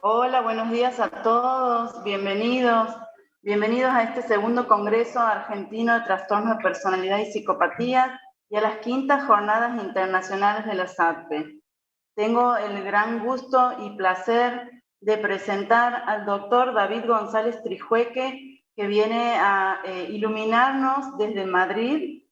Hola, buenos días a todos, bienvenidos. Bienvenidos a este segundo Congreso Argentino de Trastornos de Personalidad y Psicopatías y a las quintas Jornadas Internacionales de la SATPE. Tengo el gran gusto y placer de presentar al doctor David González Trijueque, que viene a iluminarnos desde Madrid.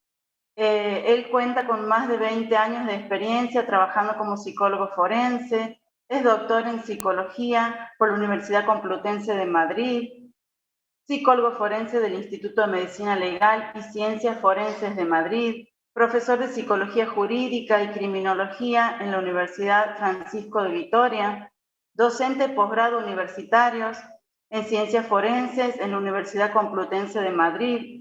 Él cuenta con más de 20 años de experiencia trabajando como psicólogo forense, es doctor en psicología por la Universidad Complutense de Madrid, psicólogo forense del Instituto de Medicina Legal y Ciencias Forenses de Madrid, profesor de psicología jurídica y criminología en la Universidad Francisco de Vitoria, docente de posgrado universitarios en ciencias forenses en la Universidad Complutense de Madrid,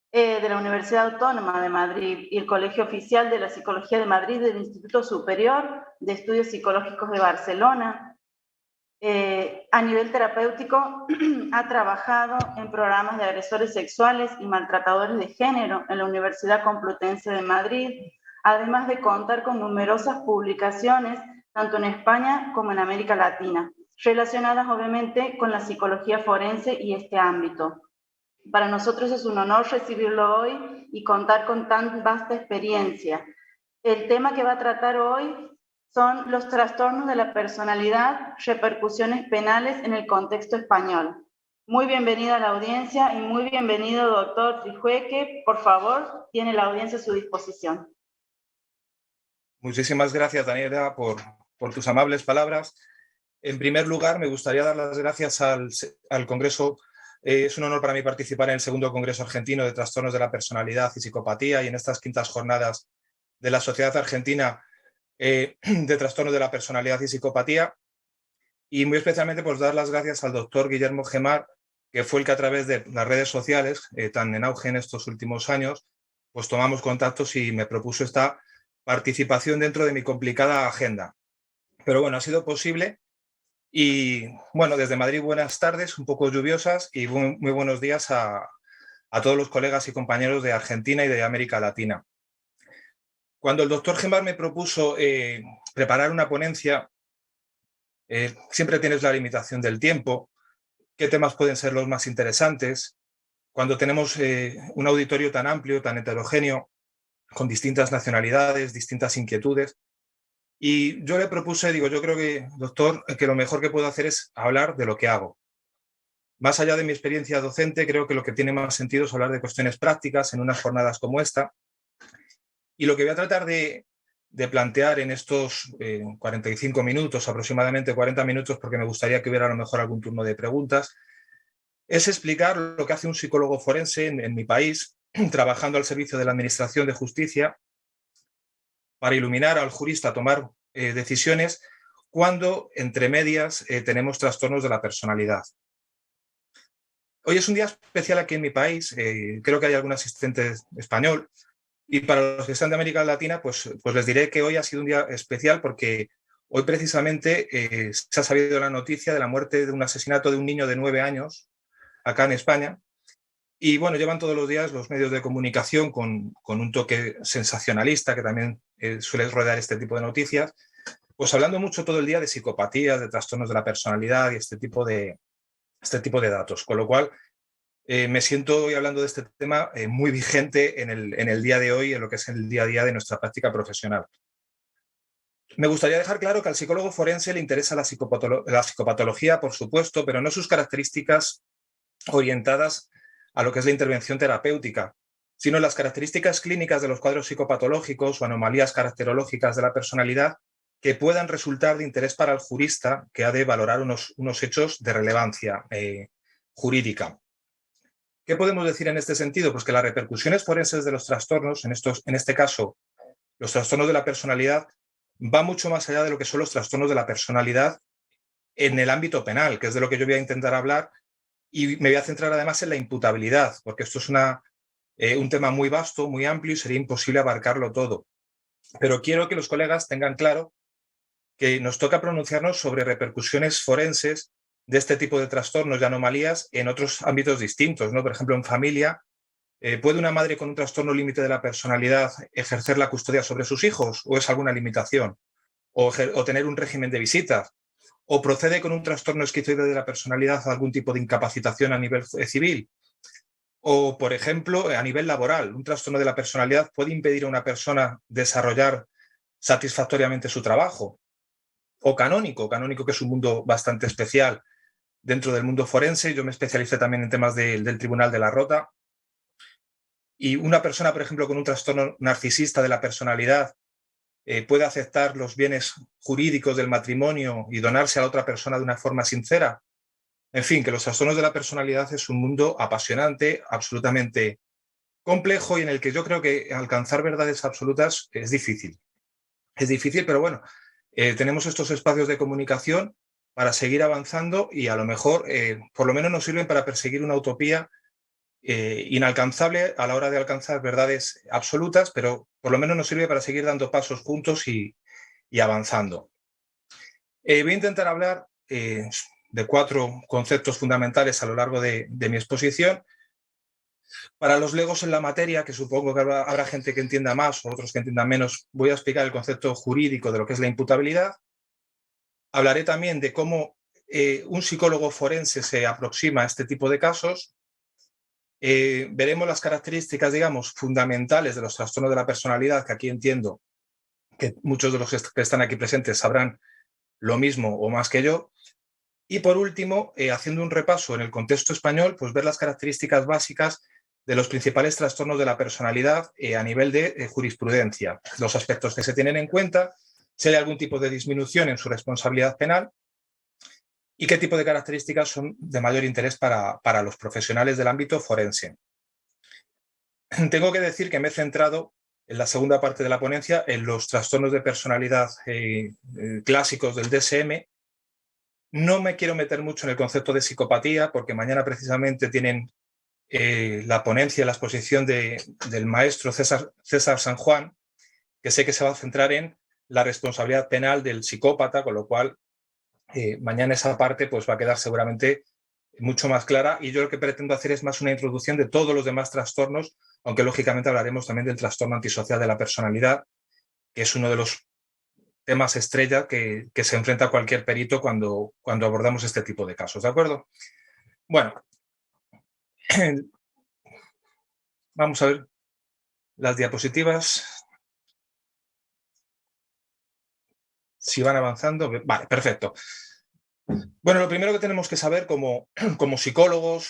de la Universidad Autónoma de Madrid y el Colegio Oficial de la Psicología de Madrid del Instituto Superior de Estudios Psicológicos de Barcelona. A nivel terapéutico, ha trabajado en programas de agresores sexuales y maltratadores de género en la Universidad Complutense de Madrid, además de contar con numerosas publicaciones, tanto en España como en América Latina, relacionadas obviamente con la psicología forense y este ámbito. Para nosotros es un honor recibirlo hoy y contar con tan vasta experiencia. El tema que va a tratar hoy son los trastornos de la personalidad, repercusiones penales en el contexto español. Muy bienvenida a la audiencia y muy bienvenido, doctor Trijueque. Por favor, tiene la audiencia a su disposición. Muchísimas gracias, Daniela, por tus amables palabras. En primer lugar, me gustaría dar las gracias al Congreso. Es un honor para mí participar en el segundo Congreso Argentino de Trastornos de la Personalidad y Psicopatía y en estas quintas jornadas de la Sociedad Argentina de Trastornos de la Personalidad y Psicopatía. Y muy especialmente pues dar las gracias al doctor Guillermo Gemar, que fue el que a través de las redes sociales, tan en auge en estos últimos años, pues tomamos contactos y me propuso esta participación dentro de mi complicada agenda. Pero bueno, ha sido posible. Y bueno, desde Madrid, buenas tardes, un poco lluviosas, y muy buenos días a todos los colegas y compañeros de Argentina y de América Latina. Cuando el doctor Gemar me propuso preparar una ponencia, siempre tienes la limitación del tiempo, qué temas pueden ser los más interesantes. Cuando tenemos un auditorio tan amplio, tan heterogéneo, con distintas nacionalidades, distintas inquietudes. Y yo le propuse, digo, yo creo que, doctor, que lo mejor que puedo hacer es hablar de lo que hago. Más allá de mi experiencia docente, creo que lo que tiene más sentido es hablar de cuestiones prácticas en unas jornadas como esta. Y lo que voy a tratar de plantear en estos 45 minutos, aproximadamente 40 minutos, porque me gustaría que hubiera a lo mejor algún turno de preguntas, es explicar lo que hace un psicólogo forense en mi país, trabajando al servicio de la Administración de Justicia, para iluminar al jurista a tomar decisiones cuando, entre medias, tenemos trastornos de la personalidad. Hoy es un día especial aquí en mi país, creo que hay algún asistente español, y para los que están de América Latina, pues les diré que hoy ha sido un día especial porque hoy precisamente se ha sabido la noticia de la muerte de un asesinato de un niño de 9 años acá en España. Y bueno, llevan todos los días los medios de comunicación con un toque sensacionalista que también suele rodear este tipo de noticias, pues hablando mucho todo el día de psicopatías, de trastornos de la personalidad y este tipo de datos. Con lo cual, me siento hoy hablando de este tema muy vigente en el día de hoy, en lo que es el día a día de nuestra práctica profesional. Me gustaría dejar claro que al psicólogo forense le interesa la psicopatología, por supuesto, pero no sus características orientadas a lo que es la intervención terapéutica, sino las características clínicas de los cuadros psicopatológicos o anomalías caracterológicas de la personalidad que puedan resultar de interés para el jurista que ha de valorar unos hechos de relevancia jurídica. ¿Qué podemos decir en este sentido? Pues que las repercusiones forenses de los trastornos, en este caso, los trastornos de la personalidad, van mucho más allá de lo que son los trastornos de la personalidad en el ámbito penal, que es de lo que yo voy a intentar hablar. Y me voy a centrar además en la imputabilidad, porque esto es un tema muy vasto, muy amplio y sería imposible abarcarlo todo. Pero quiero que los colegas tengan claro que nos toca pronunciarnos sobre repercusiones forenses de este tipo de trastornos y anomalías en otros ámbitos distintos, ¿no? Por ejemplo, en familia, ¿puede una madre con un trastorno límite de la personalidad ejercer la custodia sobre sus hijos o es alguna limitación? O tener un régimen de visitas, o procede con un trastorno esquizoide de la personalidad a algún tipo de incapacitación a nivel civil, o, por ejemplo, a nivel laboral, un trastorno de la personalidad puede impedir a una persona desarrollar satisfactoriamente su trabajo, o canónico que es un mundo bastante especial dentro del mundo forense. Yo me especialicé también en temas del Tribunal de la Rota, y una persona, por ejemplo, con un trastorno narcisista de la personalidad puede aceptar los bienes jurídicos del matrimonio y donarse a la otra persona de una forma sincera. En fin, que los trastornos de la personalidad es un mundo apasionante, absolutamente complejo, y en el que yo creo que alcanzar verdades absolutas es difícil. Es difícil, pero bueno, tenemos estos espacios de comunicación para seguir avanzando, y a lo mejor, por lo menos nos sirven para perseguir una utopía inalcanzable a la hora de alcanzar verdades absolutas, pero por lo menos nos sirve para seguir dando pasos juntos y avanzando. Voy a intentar hablar de 4 conceptos fundamentales a lo largo de mi exposición. Para los legos en la materia, que supongo que habrá gente que entienda más o otros que entiendan menos, voy a explicar el concepto jurídico de lo que es la imputabilidad. Hablaré también de cómo un psicólogo forense se aproxima a este tipo de casos. Veremos las características, digamos, fundamentales de los trastornos de la personalidad, que aquí entiendo que muchos de los que están aquí presentes sabrán lo mismo o más que yo. Y por último, haciendo un repaso en el contexto español, pues ver las características básicas de los principales trastornos de la personalidad a nivel de jurisprudencia, los aspectos que se tienen en cuenta, si hay algún tipo de disminución en su responsabilidad penal y qué tipo de características son de mayor interés para los profesionales del ámbito forense. Tengo que decir que me he centrado en la segunda parte de la ponencia en los trastornos de personalidad clásicos del DSM. No me quiero meter mucho en el concepto de psicopatía, porque mañana precisamente tienen la ponencia, la exposición del maestro César San Juan, que sé que se va a centrar en la responsabilidad penal del psicópata, con lo cual mañana esa parte pues, va a quedar seguramente mucho más clara, y yo lo que pretendo hacer es más una introducción de todos los demás trastornos, aunque lógicamente hablaremos también del trastorno antisocial de la personalidad, que es uno de los temas estrella que se enfrenta cualquier perito cuando abordamos este tipo de casos, ¿de acuerdo? Bueno, vamos a ver las diapositivas. Si van avanzando, vale, perfecto. Bueno, lo primero que tenemos que saber como psicólogos,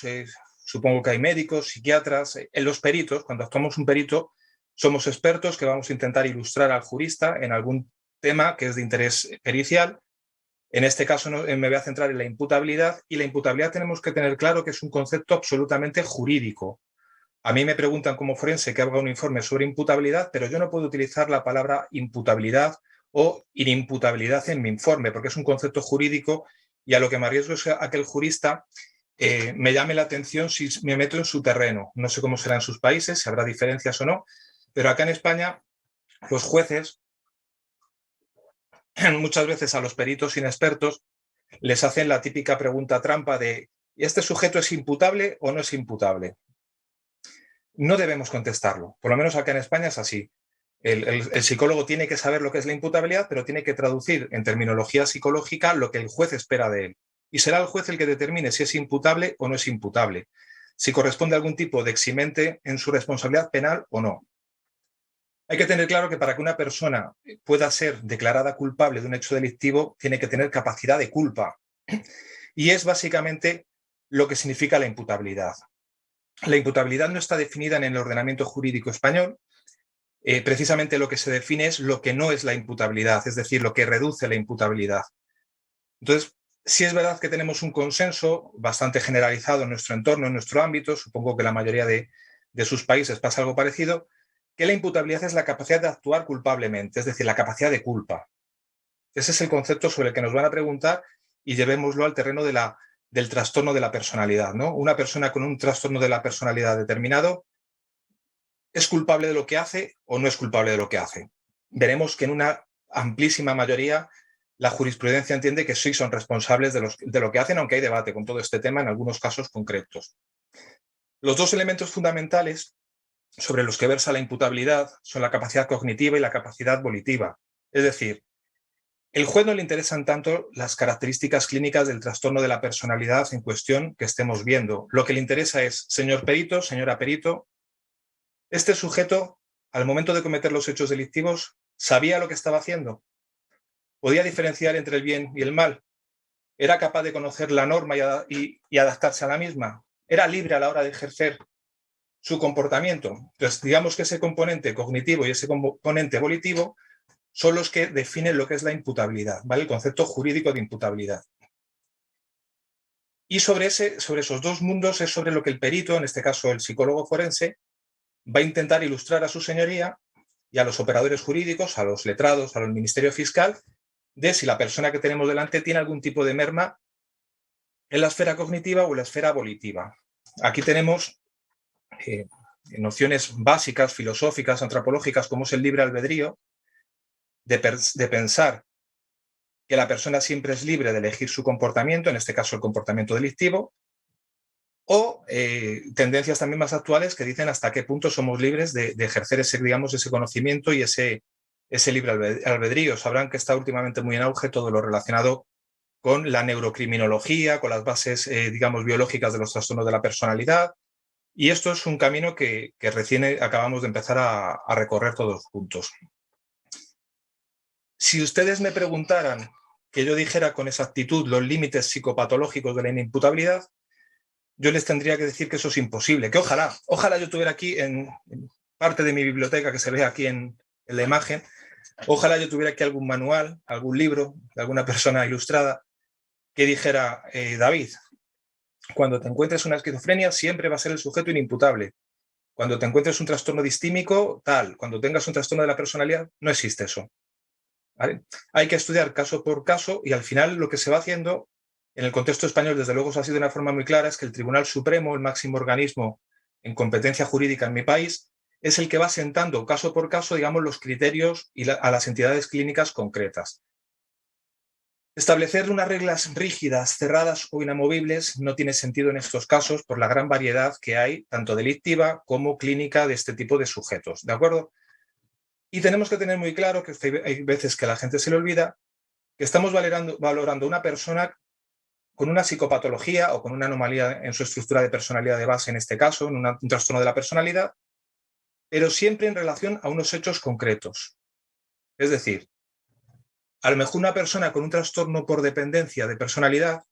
supongo que hay médicos, psiquiatras, en los peritos, cuando actuamos un perito, somos expertos que vamos a intentar ilustrar al jurista en algún tema que es de interés pericial. En este caso me voy a centrar en la imputabilidad, y la imputabilidad tenemos que tener claro que es un concepto absolutamente jurídico. A mí me preguntan como forense que haga un informe sobre imputabilidad, pero yo no puedo utilizar la palabra imputabilidad o inimputabilidad en mi informe, porque es un concepto jurídico, y a lo que me arriesgo es a que el jurista me llame la atención si me meto en su terreno. No sé cómo será en sus países, si habrá diferencias o no, pero acá en España los jueces muchas veces a los peritos inexpertos les hacen la típica pregunta trampa de ¿este sujeto es imputable o no es imputable? No debemos contestarlo, por lo menos acá en España es así. El psicólogo tiene que saber lo que es la imputabilidad, pero tiene que traducir en terminología psicológica lo que el juez espera de él. Y será el juez el que determine si es imputable o no es imputable, si corresponde a algún tipo de eximente en su responsabilidad penal o no. Hay que tener claro que para que una persona pueda ser declarada culpable de un hecho delictivo, tiene que tener capacidad de culpa. Y es básicamente lo que significa la imputabilidad. La imputabilidad no está definida en el ordenamiento jurídico español. Precisamente lo que se define es lo que no es la imputabilidad, es decir, lo que reduce la imputabilidad. Entonces, sí es verdad que tenemos un consenso bastante generalizado en nuestro entorno, en nuestro ámbito, supongo que la mayoría de sus países pasa algo parecido, que la imputabilidad es la capacidad de actuar culpablemente, es decir, la capacidad de culpa. Ese es el concepto sobre el que nos van a preguntar, y llevémoslo al terreno del trastorno de la personalidad, ¿no? Una persona con un trastorno de la personalidad determinado ¿es culpable de lo que hace o no es culpable de lo que hace? Veremos que en una amplísima mayoría la jurisprudencia entiende que sí son responsables de lo que hacen, aunque hay debate con todo este tema en algunos casos concretos. Los dos elementos fundamentales sobre los que versa la imputabilidad son la capacidad cognitiva y la capacidad volitiva. Es decir, El juez no le interesan tanto las características clínicas del trastorno de la personalidad en cuestión que estemos viendo. Lo que le interesa es, señor perito, señora perito, este sujeto, al momento de cometer los hechos delictivos, ¿sabía lo que estaba haciendo? ¿Podía diferenciar entre el bien y el mal? ¿Era capaz de conocer la norma y adaptarse a la misma? ¿Era libre a la hora de ejercer su comportamiento? Entonces, digamos que ese componente cognitivo y ese componente volitivo son los que definen lo que es la imputabilidad, ¿vale? El concepto jurídico de imputabilidad. Y sobre esos dos mundos es sobre lo que el perito, en este caso el psicólogo forense, va a intentar ilustrar a su señoría y a los operadores jurídicos, a los letrados, al Ministerio Fiscal, de si la persona que tenemos delante tiene algún tipo de merma en la esfera cognitiva o en la esfera volitiva. Aquí tenemos nociones básicas, filosóficas, antropológicas, como es el libre albedrío, de pensar que la persona siempre es libre de elegir su comportamiento, en este caso el comportamiento delictivo, o tendencias también más actuales que dicen hasta qué punto somos libres de ejercer ese, digamos, ese conocimiento y ese libre albedrío. Sabrán que está últimamente muy en auge todo lo relacionado con la neurocriminología, con las bases, digamos, biológicas de los trastornos de la personalidad. Y esto es un camino que recién acabamos de empezar a recorrer todos juntos. Si ustedes me preguntaran que yo dijera con exactitud los límites psicopatológicos de la inimputabilidad, yo les tendría que decir que eso es imposible, que ojalá yo tuviera aquí en parte de mi biblioteca, que se ve aquí en la imagen, ojalá yo tuviera aquí algún manual, algún libro de alguna persona ilustrada que dijera, David, cuando te encuentres una esquizofrenia siempre va a ser el sujeto inimputable. Cuando te encuentres un trastorno distímico, tal. Cuando tengas un trastorno de la personalidad, no existe eso. ¿Vale? Hay que estudiar caso por caso y al final lo que se va haciendo, en el contexto español desde luego se ha sido de una forma muy clara, es que el Tribunal Supremo, el máximo organismo en competencia jurídica en mi país, es el que va sentando caso por caso, digamos, los criterios a las entidades clínicas concretas. Establecer unas reglas rígidas, cerradas o inamovibles no tiene sentido en estos casos por la gran variedad que hay, tanto delictiva como clínica, de este tipo de sujetos, ¿de acuerdo? Y tenemos que tener muy claro que hay veces que a la gente se le olvida que estamos valorando una persona con una psicopatología o con una anomalía en su estructura de personalidad de base, en este caso, en un trastorno de la personalidad, pero siempre en relación a unos hechos concretos. Es decir, a lo mejor una persona con un trastorno por dependencia de personalidad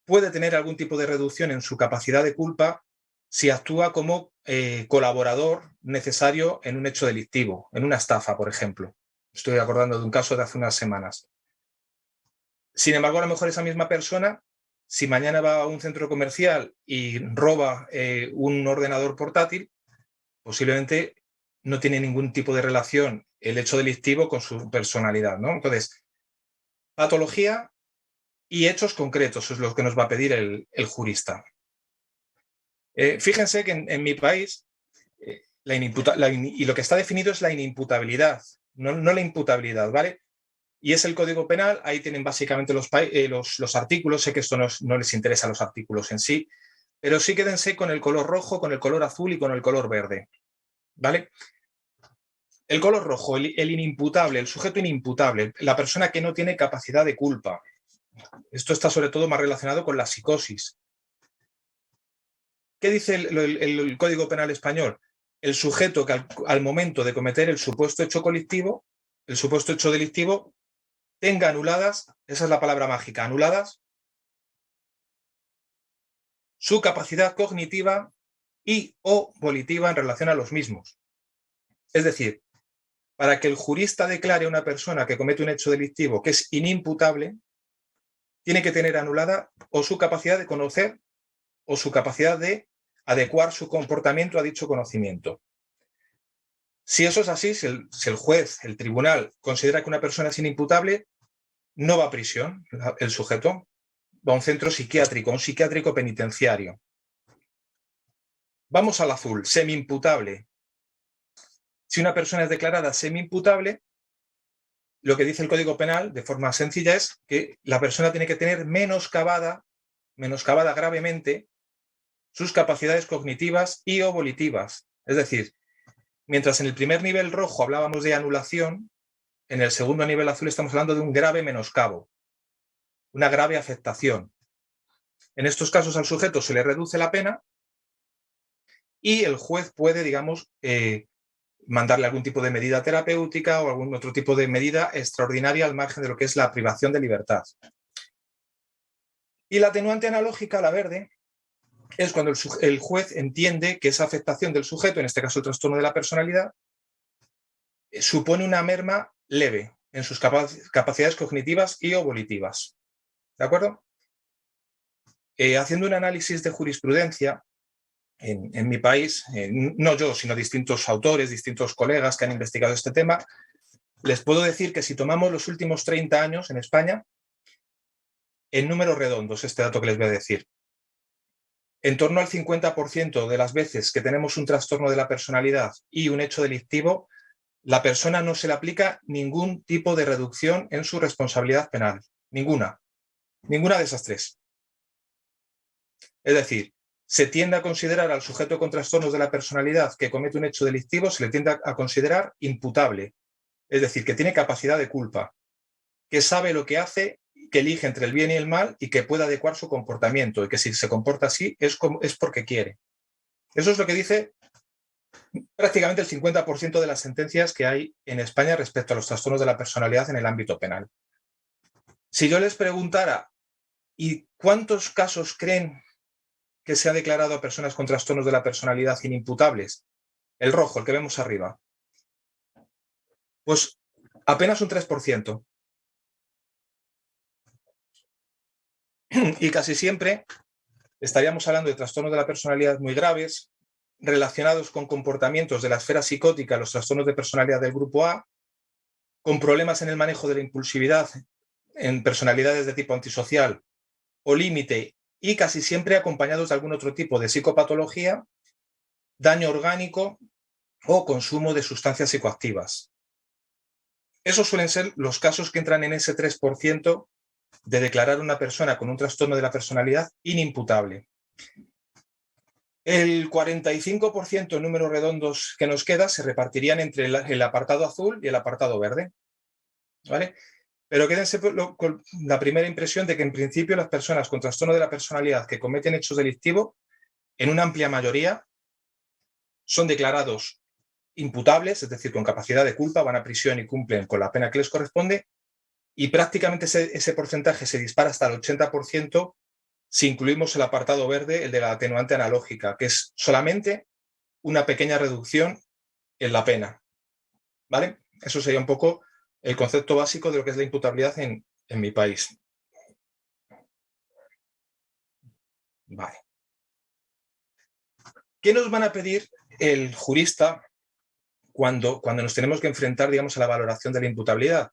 puede tener algún tipo de reducción en su capacidad de culpa si actúa como colaborador necesario en un hecho delictivo, en una estafa, por ejemplo. Estoy acordando de un caso de hace unas semanas. Sin embargo, a lo mejor esa misma persona, si mañana va a un centro comercial y roba un ordenador portátil, posiblemente no tiene ningún tipo de relación el hecho delictivo con su personalidad, ¿no? Entonces, patología y hechos concretos es lo que nos va a pedir el jurista. Fíjense que en mi país y lo que está definido es la inimputabilidad, no la imputabilidad, ¿vale? Y es el Código Penal, ahí tienen básicamente los artículos, sé que esto no les interesa los artículos en sí, pero sí quédense con el color rojo, con el color azul y con el color verde, ¿vale? El color rojo, el inimputable, el sujeto inimputable, la persona que no tiene capacidad de culpa. Esto está sobre todo más relacionado con la psicosis. ¿Qué dice el Código Penal español? El sujeto que al momento de cometer el supuesto hecho delictivo, tenga anuladas, esa es la palabra mágica, anuladas, su capacidad cognitiva y o volitiva en relación a los mismos. Es decir, para que el jurista declare a una persona que comete un hecho delictivo que es inimputable, tiene que tener anulada o su capacidad de conocer o su capacidad de adecuar su comportamiento a dicho conocimiento. Si eso es así, si el juez, el tribunal, considera que una persona es inimputable, no va a prisión el sujeto, va a un centro psiquiátrico, un psiquiátrico penitenciario. Vamos al azul, semi-imputable. Si una persona es declarada semi-imputable, lo que dice el Código Penal, de forma sencilla, es que la persona tiene que tener menoscabada gravemente sus capacidades cognitivas y o volitivas. Es decir, mientras en el primer nivel rojo hablábamos de anulación, en el segundo nivel azul estamos hablando de un grave menoscabo, una grave afectación. En estos casos al sujeto se le reduce la pena y el juez puede, digamos, mandarle algún tipo de medida terapéutica o algún otro tipo de medida extraordinaria al margen de lo que es la privación de libertad. Y la atenuante analógica, la verde, es cuando el juez entiende que esa afectación del sujeto, en este caso el trastorno de la personalidad, supone una merma leve en sus capacidades cognitivas y o volitivas. ¿De acuerdo? Haciendo un análisis de jurisprudencia en mi país, no yo, sino distintos autores, distintos colegas que han investigado este tema, les puedo decir que si tomamos los últimos 30 años en España, en números redondos, este dato que les voy a decir, en torno al 50% de las veces que tenemos un trastorno de la personalidad y un hecho delictivo, la persona no se le aplica ningún tipo de reducción en su responsabilidad penal. Ninguna. Ninguna de esas tres. Es decir, se tiende a considerar al sujeto con trastornos de la personalidad que comete un hecho delictivo, se le tiende a considerar imputable. Es decir, que tiene capacidad de culpa, que sabe lo que hace, que elige entre el bien y el mal y que puede adecuar su comportamiento y que si se comporta así es porque quiere. Eso es lo que dice prácticamente el 50% de las sentencias que hay en España respecto a los trastornos de la personalidad en el ámbito penal. Si yo les preguntara, ¿y cuántos casos creen que se ha declarado a personas con trastornos de la personalidad inimputables? El rojo, el que vemos arriba. Pues apenas un 3%. Y casi siempre estaríamos hablando de trastornos de la personalidad muy graves, relacionados con comportamientos de la esfera psicótica, los trastornos de personalidad del grupo A, con problemas en el manejo de la impulsividad en personalidades de tipo antisocial o límite y casi siempre acompañados de algún otro tipo de psicopatología, daño orgánico o consumo de sustancias psicoactivas. Esos suelen ser los casos que entran en ese 3% de declarar a una persona con un trastorno de la personalidad inimputable. El 45% en números redondos que nos queda se repartirían entre el apartado azul y el apartado verde. ¿Vale? Pero quédense con la primera impresión de que en principio las personas con trastorno de la personalidad que cometen hechos delictivos, en una amplia mayoría, son declarados imputables, es decir, con capacidad de culpa, van a prisión y cumplen con la pena que les corresponde, y prácticamente ese porcentaje se dispara hasta el 80% si incluimos el apartado verde, el de la atenuante analógica, que es solamente una pequeña reducción en la pena. ¿Vale? Eso sería un poco el concepto básico de lo que es la imputabilidad en mi país. Vale. ¿Qué nos van a pedir el jurista cuando nos tenemos que enfrentar, digamos, a la valoración de la imputabilidad?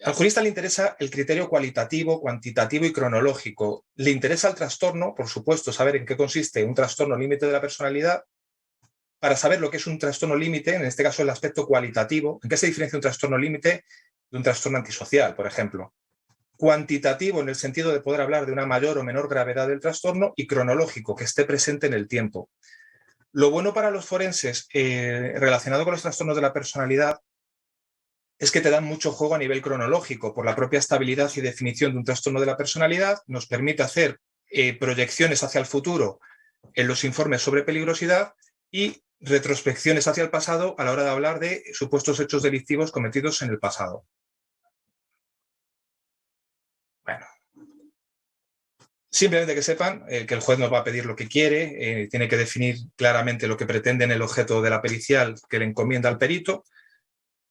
Al jurista le interesa el criterio cualitativo, cuantitativo y cronológico. Le interesa el trastorno, por supuesto, saber en qué consiste un trastorno límite de la personalidad, para saber lo que es un trastorno límite, en este caso el aspecto cualitativo, en qué se diferencia un trastorno límite de un trastorno antisocial, por ejemplo. Cuantitativo en el sentido de poder hablar de una mayor o menor gravedad del trastorno y cronológico, que esté presente en el tiempo. Lo bueno para los forenses relacionado con los trastornos de la personalidad es que te dan mucho juego a nivel cronológico por la propia estabilidad y definición de un trastorno de la personalidad, nos permite hacer proyecciones hacia el futuro en los informes sobre peligrosidad y retrospecciones hacia el pasado a la hora de hablar de supuestos hechos delictivos cometidos en el pasado. Bueno, simplemente que sepan que el juez nos va a pedir lo que quiere, tiene que definir claramente lo que pretende en el objeto de la pericial que le encomienda al perito.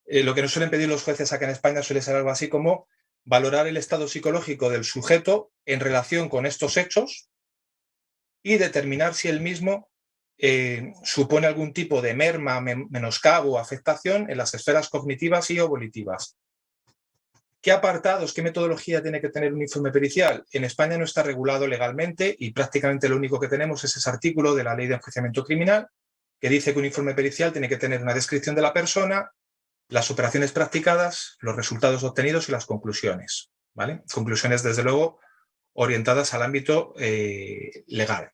Lo que nos suelen pedir los jueces acá en España suele ser algo así como valorar el estado psicológico del sujeto en relación con estos hechos y determinar si el mismo supone algún tipo de merma, menoscabo o afectación en las esferas cognitivas y o volitivas. ¿Qué apartados, qué metodología tiene que tener un informe pericial? En España no está regulado legalmente y prácticamente lo único que tenemos es ese artículo de la Ley de Enjuiciamiento Criminal que dice que un informe pericial tiene que tener una descripción de la persona, las operaciones practicadas, los resultados obtenidos y las conclusiones. ¿Vale? Conclusiones, desde luego, orientadas al ámbito legal.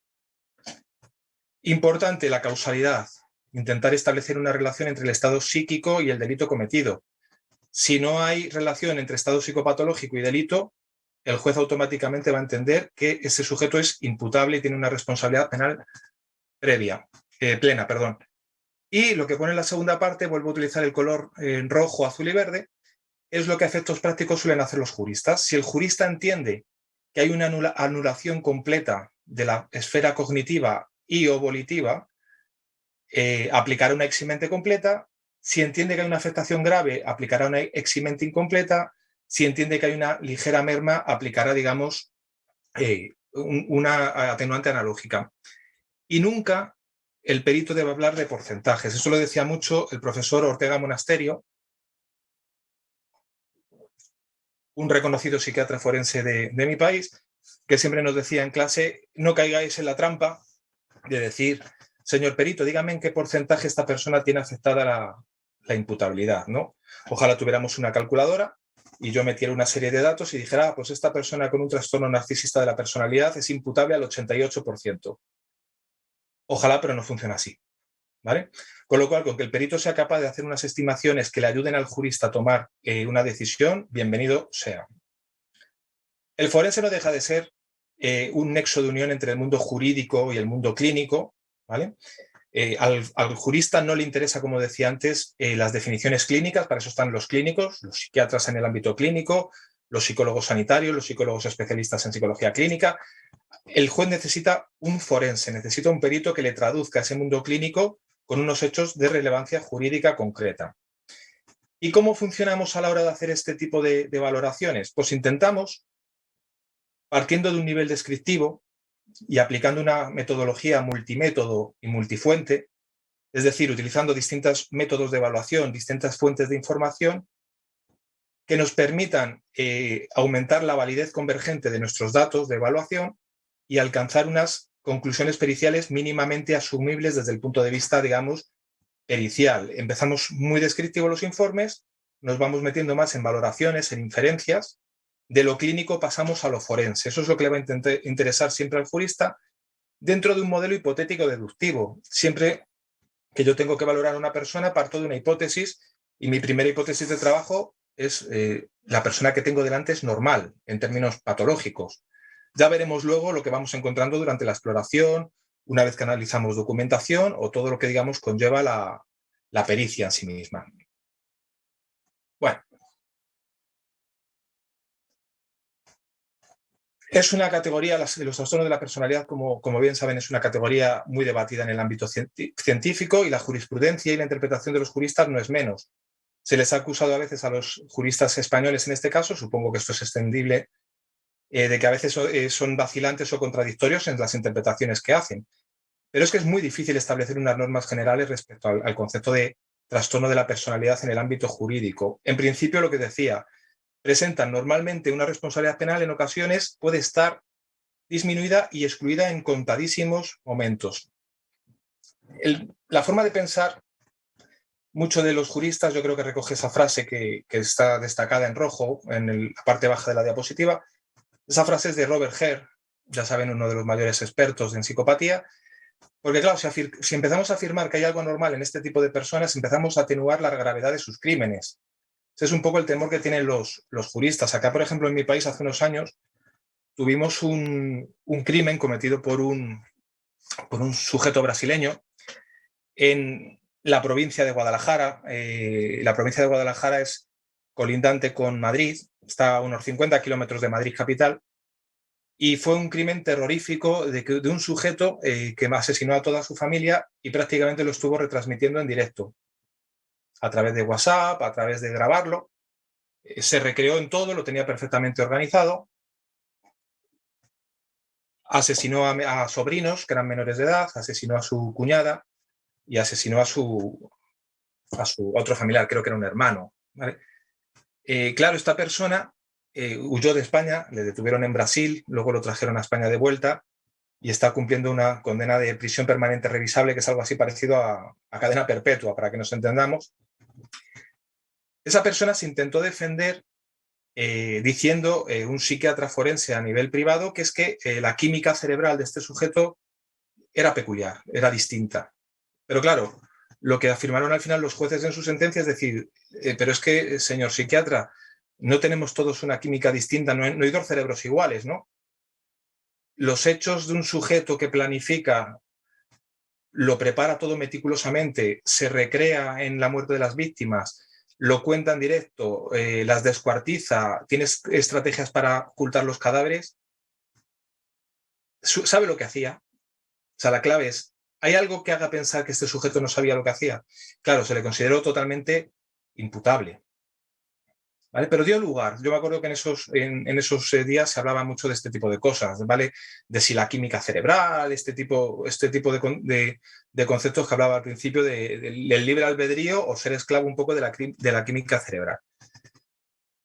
Importante la causalidad, intentar establecer una relación entre el estado psíquico y el delito cometido. Si no hay relación entre estado psicopatológico y delito, el juez automáticamente va a entender que ese sujeto es imputable y tiene una responsabilidad penal plena. Y lo que pone en la segunda parte, vuelvo a utilizar el color rojo, azul y verde, es lo que a efectos prácticos suelen hacer los juristas. Si el jurista entiende que hay una anulación completa de la esfera cognitiva y o volitiva, aplicará una eximente completa. Si entiende que hay una afectación grave, aplicará una eximente incompleta. Si entiende que hay una ligera merma, aplicará, digamos, una atenuante analógica. Y nunca el perito debe hablar de porcentajes. Eso lo decía mucho el profesor Ortega Monasterio, un reconocido psiquiatra forense de mi país, que siempre nos decía en clase: no caigáis en la trampa de decir, señor perito, dígame en qué porcentaje esta persona tiene afectada la imputabilidad, ¿no? Ojalá tuviéramos una calculadora y yo metiera una serie de datos y dijera, pues esta persona con un trastorno narcisista de la personalidad es imputable al 88%. Ojalá, pero no funciona así, ¿vale? Con lo cual, con que el perito sea capaz de hacer unas estimaciones que le ayuden al jurista a tomar una decisión, bienvenido sea. El forense no deja de ser un nexo de unión entre el mundo jurídico y el mundo clínico, ¿vale? Al jurista no le interesa, como decía antes, las definiciones clínicas. Para eso están los clínicos, los psiquiatras en el ámbito clínico, los psicólogos sanitarios, los psicólogos especialistas en psicología clínica. El juez necesita un forense, necesita un perito que le traduzca ese mundo clínico con unos hechos de relevancia jurídica concreta. ¿Y cómo funcionamos a la hora de hacer este tipo de valoraciones? Pues intentamos, partiendo de un nivel descriptivo y aplicando una metodología multimétodo y multifuente, es decir, utilizando distintos métodos de evaluación, distintas fuentes de información, que nos permitan aumentar la validez convergente de nuestros datos de evaluación y alcanzar unas conclusiones periciales mínimamente asumibles desde el punto de vista, digamos, pericial. Empezamos muy descriptivos los informes, nos vamos metiendo más en valoraciones, en inferencias. De lo clínico pasamos a lo forense. Eso es lo que le va a interesar siempre al jurista dentro de un modelo hipotético deductivo. Siempre que yo tengo que valorar a una persona, parto de una hipótesis y mi primera hipótesis de trabajo es la persona que tengo delante es normal en términos patológicos. Ya veremos luego lo que vamos encontrando durante la exploración, una vez que analizamos documentación o todo lo que, digamos, conlleva la pericia en sí misma. Bueno. Es una categoría, los trastornos de la personalidad, como bien saben, es una categoría muy debatida en el ámbito científico y la jurisprudencia y la interpretación de los juristas no es menos. Se les ha acusado a veces a los juristas españoles en este caso, supongo que esto es extendible, de que a veces son vacilantes o contradictorios en las interpretaciones que hacen. Pero es que es muy difícil establecer unas normas generales respecto al concepto de trastorno de la personalidad en el ámbito jurídico. En principio, lo que decía, presentan normalmente una responsabilidad penal, en ocasiones puede estar disminuida y excluida en contadísimos momentos. La forma de pensar, muchos de los juristas, yo creo que recoge esa frase que está destacada en rojo en la parte baja de la diapositiva. Esa frase es de Robert Hare, ya saben, uno de los mayores expertos en psicopatía, porque claro, si empezamos a afirmar que hay algo anormal en este tipo de personas, empezamos a atenuar la gravedad de sus crímenes. Ese es un poco el temor que tienen los juristas. Acá, por ejemplo, en mi país, hace unos años, tuvimos un crimen cometido por un sujeto brasileño en la provincia de Guadalajara. La provincia de Guadalajara es colindante con Madrid, está a unos 50 kilómetros de Madrid capital, y fue un crimen terrorífico de un sujeto que asesinó a toda su familia y prácticamente lo estuvo retransmitiendo en directo, a través de WhatsApp, a través de grabarlo. Se recreó en todo, lo tenía perfectamente organizado. Asesinó a sobrinos que eran menores de edad, asesinó a su cuñada y asesinó a su otro familiar, creo que era un hermano, ¿vale? Claro, esta persona huyó de España, le detuvieron en Brasil, luego lo trajeron a España de vuelta y está cumpliendo una condena de prisión permanente revisable, que es algo así parecido a cadena perpetua, para que nos entendamos. Esa persona se intentó defender diciendo un psiquiatra forense a nivel privado que es que la química cerebral de este sujeto era peculiar, era distinta. Pero claro, lo que afirmaron al final los jueces en su sentencia es decir, pero es que, señor psiquiatra, no tenemos todos una química distinta, no hay dos cerebros iguales, ¿no? Los hechos de un sujeto que planifica, lo prepara todo meticulosamente, se recrea en la muerte de las víctimas, lo cuenta en directo, las descuartiza, tiene estrategias para ocultar los cadáveres, sabe lo que hacía. O sea, la clave es, ¿hay algo que haga pensar que este sujeto no sabía lo que hacía? Claro, se le consideró totalmente imputable. ¿Vale? Pero dio lugar. Yo me acuerdo que en esos días se hablaba mucho de este tipo de cosas, ¿vale? De si la química cerebral, este tipo de conceptos que hablaba al principio del libre albedrío o ser esclavo un poco de la química cerebral.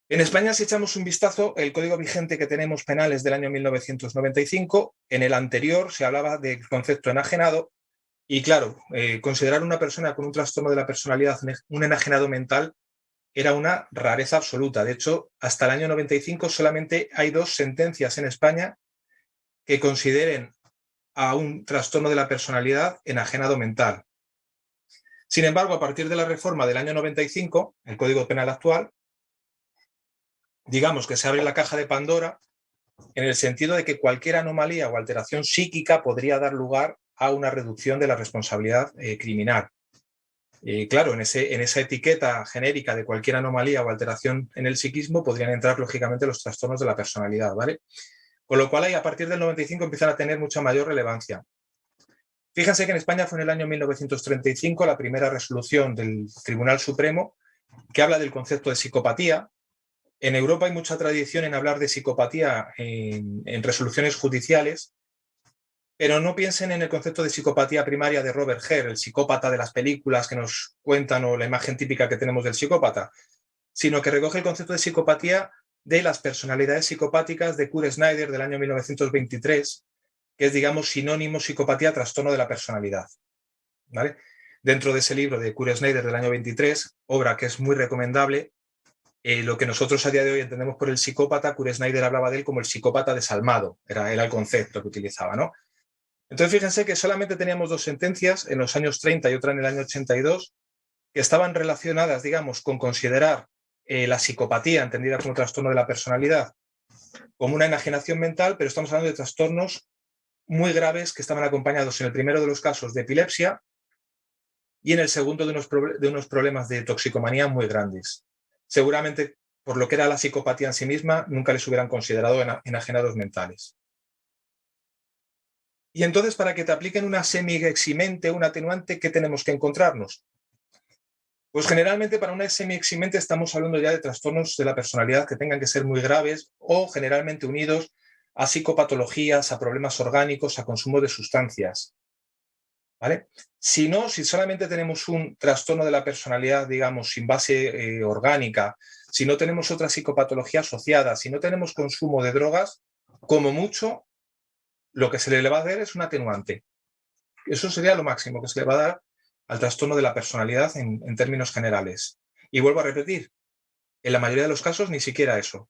En España, si echamos un vistazo, el código vigente que tenemos penal es del año 1995. En el anterior se hablaba del concepto enajenado y, claro, considerar una persona con un trastorno de la personalidad un enajenado mental era una rareza absoluta. De hecho, hasta el año 95 solamente hay 2 sentencias en España que consideren a un trastorno de la personalidad enajenado mental. Sin embargo, a partir de la reforma del año 95, el Código Penal actual, digamos que se abre la caja de Pandora en el sentido de que cualquier anomalía o alteración psíquica podría dar lugar a una reducción de la responsabilidad criminal. Claro, en esa etiqueta genérica de cualquier anomalía o alteración en el psiquismo podrían entrar, lógicamente, los trastornos de la personalidad, ¿vale? Con lo cual, ahí, a partir del 95 empiezan a tener mucha mayor relevancia. Fíjense que en España fue en el año 1935 la primera resolución del Tribunal Supremo que habla del concepto de psicopatía. En Europa hay mucha tradición en hablar de psicopatía en resoluciones judiciales, pero no piensen en el concepto de psicopatía primaria de Robert Hare, el psicópata de las películas que nos cuentan o la imagen típica que tenemos del psicópata, sino que recoge el concepto de psicopatía de las personalidades psicopáticas de Kurt Snyder del año 1923, que es, digamos, sinónimo psicopatía, trastorno de la personalidad. ¿Vale? Dentro de ese libro de Kurt Snyder del año 23, obra que es muy recomendable, lo que nosotros a día de hoy entendemos por el psicópata, Kurt Snyder hablaba de él como el psicópata desalmado, era el concepto que utilizaba, ¿no? Entonces, fíjense que solamente teníamos 2 sentencias, en los años 30 y otra en el año 82, que estaban relacionadas, digamos, con considerar la psicopatía, entendida como trastorno de la personalidad, como una enajenación mental, pero estamos hablando de trastornos muy graves que estaban acompañados en el primero de los casos de epilepsia y en el segundo de unos problemas de toxicomanía muy grandes. Seguramente, por lo que era la psicopatía en sí misma, nunca les hubieran considerado enajenados mentales. Y entonces, para que te apliquen una semi-eximente, un atenuante, ¿qué tenemos que encontrarnos? Pues generalmente para una semi-eximente estamos hablando ya de trastornos de la personalidad que tengan que ser muy graves o generalmente unidos a psicopatologías, a problemas orgánicos, a consumo de sustancias. ¿Vale? Si no, si solamente tenemos un trastorno de la personalidad, digamos, sin base orgánica, si no tenemos otra psicopatología asociada, si no tenemos consumo de drogas, como mucho, lo que se le va a dar es un atenuante. Eso sería lo máximo que se le va a dar al trastorno de la personalidad en términos generales. Y vuelvo a repetir, en la mayoría de los casos ni siquiera eso.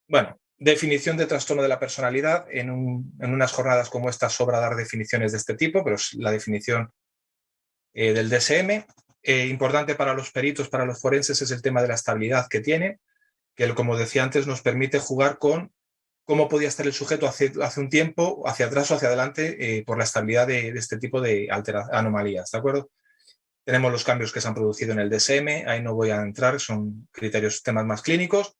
Bueno, definición de trastorno de la personalidad. En unas jornadas como esta sobra dar definiciones de este tipo, pero es la definición del DSM. Importante para los peritos, para los forenses, es el tema de la estabilidad que tiene, que, como decía antes, nos permite jugar con cómo podía estar el sujeto hace un tiempo, hacia atrás o hacia adelante, por la estabilidad de este tipo de anomalías, ¿de acuerdo? Tenemos los cambios que se han producido en el DSM, ahí no voy a entrar, son criterios, temas más clínicos.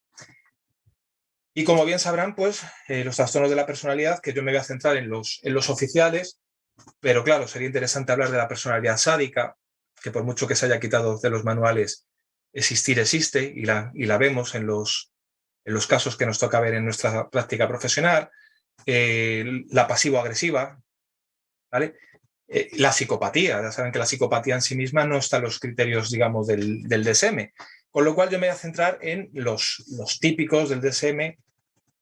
Y como bien sabrán, pues los trastornos de la personalidad, que yo me voy a centrar en los oficiales, pero claro, sería interesante hablar de la personalidad sádica, que por mucho que se haya quitado de los manuales, existir existe y la vemos en los casos que nos toca ver en nuestra práctica profesional, la pasivo-agresiva, ¿vale? La psicopatía, ya saben que la psicopatía en sí misma no está en los criterios, digamos, del DSM, con lo cual yo me voy a centrar en los típicos del DSM,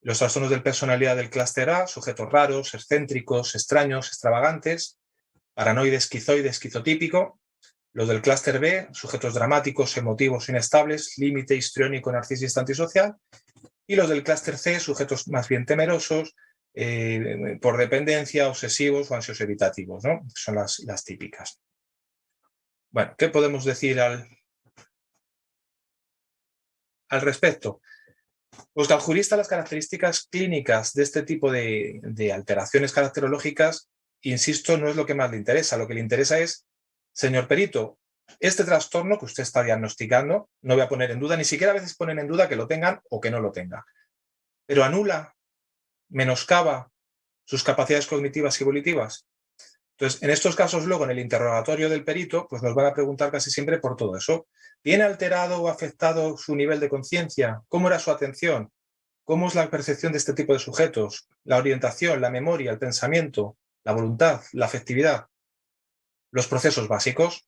los trastornos de personalidad del clúster A, sujetos raros, excéntricos, extraños, extravagantes, paranoide, esquizoide, esquizotípico, los del clúster B, sujetos dramáticos, emotivos, inestables, límite, histriónico, narcisista, antisocial, y los del clúster C, sujetos más bien temerosos, por dependencia, obsesivos o ansios evitativos, ¿no? Son las típicas. Bueno, ¿qué podemos decir al respecto? Pues que al jurista las características clínicas de este tipo de alteraciones caracterológicas, insisto, no es lo que más le interesa. Lo que le interesa es, señor perito, este trastorno que usted está diagnosticando, no voy a poner en duda, ni siquiera a veces ponen en duda que lo tengan o que no lo tengan, pero anula, menoscaba sus capacidades cognitivas y volitivas. Entonces, en estos casos, luego en el interrogatorio del perito, pues nos van a preguntar casi siempre por todo eso. ¿Tiene alterado o afectado su nivel de conciencia? ¿Cómo era su atención? ¿Cómo es la percepción de este tipo de sujetos? La orientación, la memoria, el pensamiento, la voluntad, la afectividad, los procesos básicos.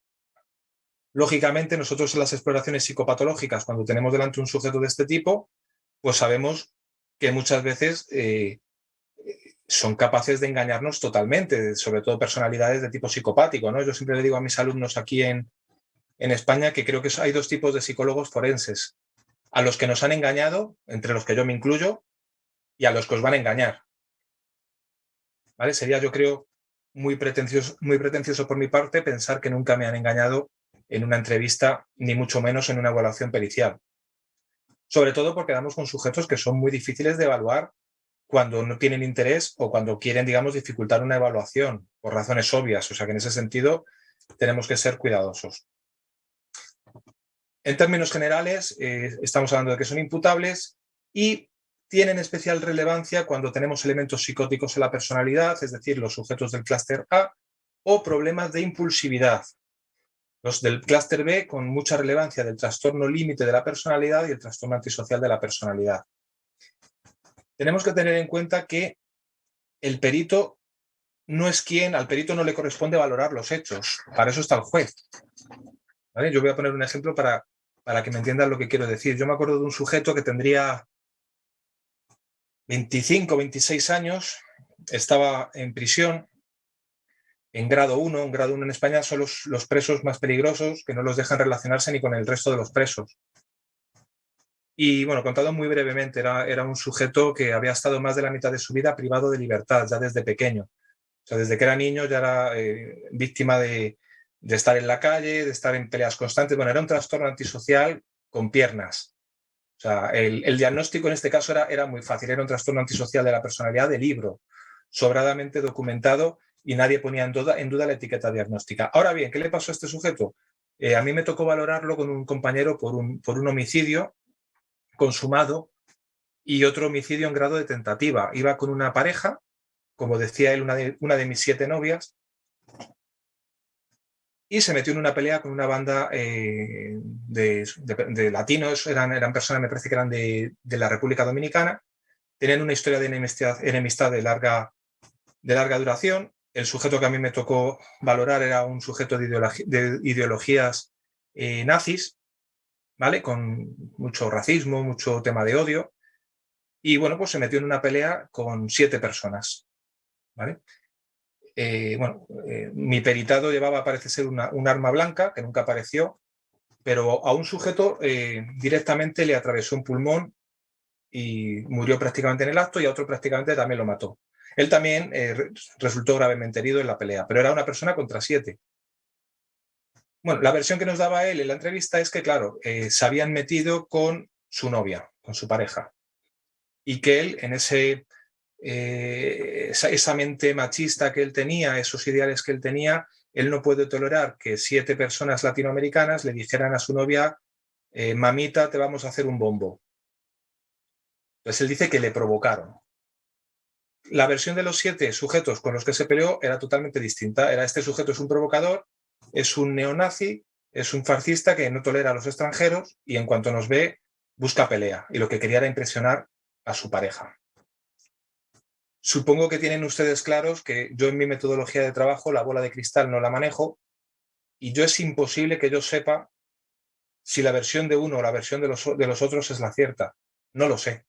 Lógicamente, nosotros en las exploraciones psicopatológicas, cuando tenemos delante un sujeto de este tipo, pues sabemos que muchas veces son capaces de engañarnos totalmente, sobre todo personalidades de tipo psicopático, ¿no? Yo siempre le digo a mis alumnos aquí en España que creo que hay dos tipos de psicólogos forenses. A los que nos han engañado, entre los que yo me incluyo, y a los que os van a engañar. ¿Vale? Sería, yo creo, muy pretencioso por mi parte pensar que nunca me han engañado en una entrevista, ni mucho menos en una evaluación pericial. Sobre todo porque damos con sujetos que son muy difíciles de evaluar cuando no tienen interés o cuando quieren, digamos, dificultar una evaluación por razones obvias. O sea que en ese sentido tenemos que ser cuidadosos. En términos generales, estamos hablando de que son imputables y tienen especial relevancia cuando tenemos elementos psicóticos en la personalidad, es decir, los sujetos del clúster A, o problemas de impulsividad. Los del clúster B con mucha relevancia del trastorno límite de la personalidad y el trastorno antisocial de la personalidad. Tenemos que tener en cuenta que el perito no es quien, al perito no le corresponde valorar los hechos, para eso está el juez. ¿Vale? Yo voy a poner un ejemplo para que me entiendan lo que quiero decir. Yo me acuerdo de un sujeto que tendría 25, 26 años, estaba en prisión, en grado 1. Un grado 1 en España son los presos más peligrosos, que no los dejan relacionarse ni con el resto de los presos. Y bueno, contado muy brevemente, era un sujeto que había estado más de la mitad de su vida privado de libertad, ya desde pequeño. O sea, desde que era niño ya era víctima de estar en la calle, de estar en peleas constantes. Bueno, era un trastorno antisocial con piernas. O sea, el diagnóstico en este caso era muy fácil. Era un trastorno antisocial de la personalidad de libro, sobradamente documentado y nadie ponía en duda la etiqueta diagnóstica. Ahora bien, ¿qué le pasó a este sujeto? A mí me tocó valorarlo con un compañero por un homicidio consumado y otro homicidio en grado de tentativa. Iba con una pareja, como decía él, una de mis 7 novias, y se metió en una pelea con una banda de latinos, eran personas, me parece que eran de la República Dominicana, tenían una historia de enemistad de larga duración. El sujeto que a mí me tocó valorar era un sujeto de ideologías nazis, ¿vale? Con mucho racismo, mucho tema de odio, y bueno, pues se metió en una pelea con 7 personas, ¿vale? Mi peritado llevaba, parece ser, un arma blanca, que nunca apareció, pero a un sujeto directamente le atravesó un pulmón y murió prácticamente en el acto, y a otro prácticamente también lo mató. Él también resultó gravemente herido en la pelea, pero era una persona contra 7. Bueno, la versión que nos daba él en la entrevista es que, claro, se habían metido con su novia, con su pareja, y que él en esa mente machista que él tenía, esos ideales que él tenía, él no puede tolerar que 7 personas latinoamericanas le dijeran a su novia, mamita, te vamos a hacer un bombo. Entonces él dice que le provocaron. La versión de los 7 sujetos con los que se peleó era totalmente distinta. Este sujeto es un provocador, es un neonazi, es un fascista que no tolera a los extranjeros y en cuanto nos ve busca pelea, y lo que quería era impresionar a su pareja. Supongo que tienen ustedes claros que yo en mi metodología de trabajo la bola de cristal no la manejo, y yo es imposible que yo sepa si la versión de uno o la versión de los otros es la cierta. No lo sé.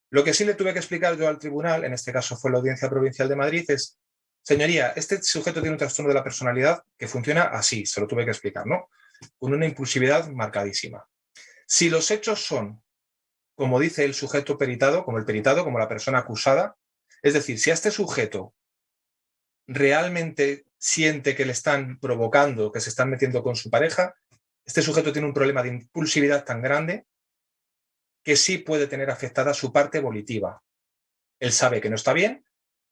Lo que sí le tuve que explicar yo al tribunal, en este caso fue la Audiencia Provincial de Madrid, es, señoría, este sujeto tiene un trastorno de la personalidad que funciona así, se lo tuve que explicar, ¿no? Con una impulsividad marcadísima. Si los hechos son, como dice el sujeto peritado, como la persona acusada, Es decir, si a este sujeto realmente siente que le están provocando, que se están metiendo con su pareja, este sujeto tiene un problema de impulsividad tan grande que sí puede tener afectada su parte volitiva. Él sabe que no está bien,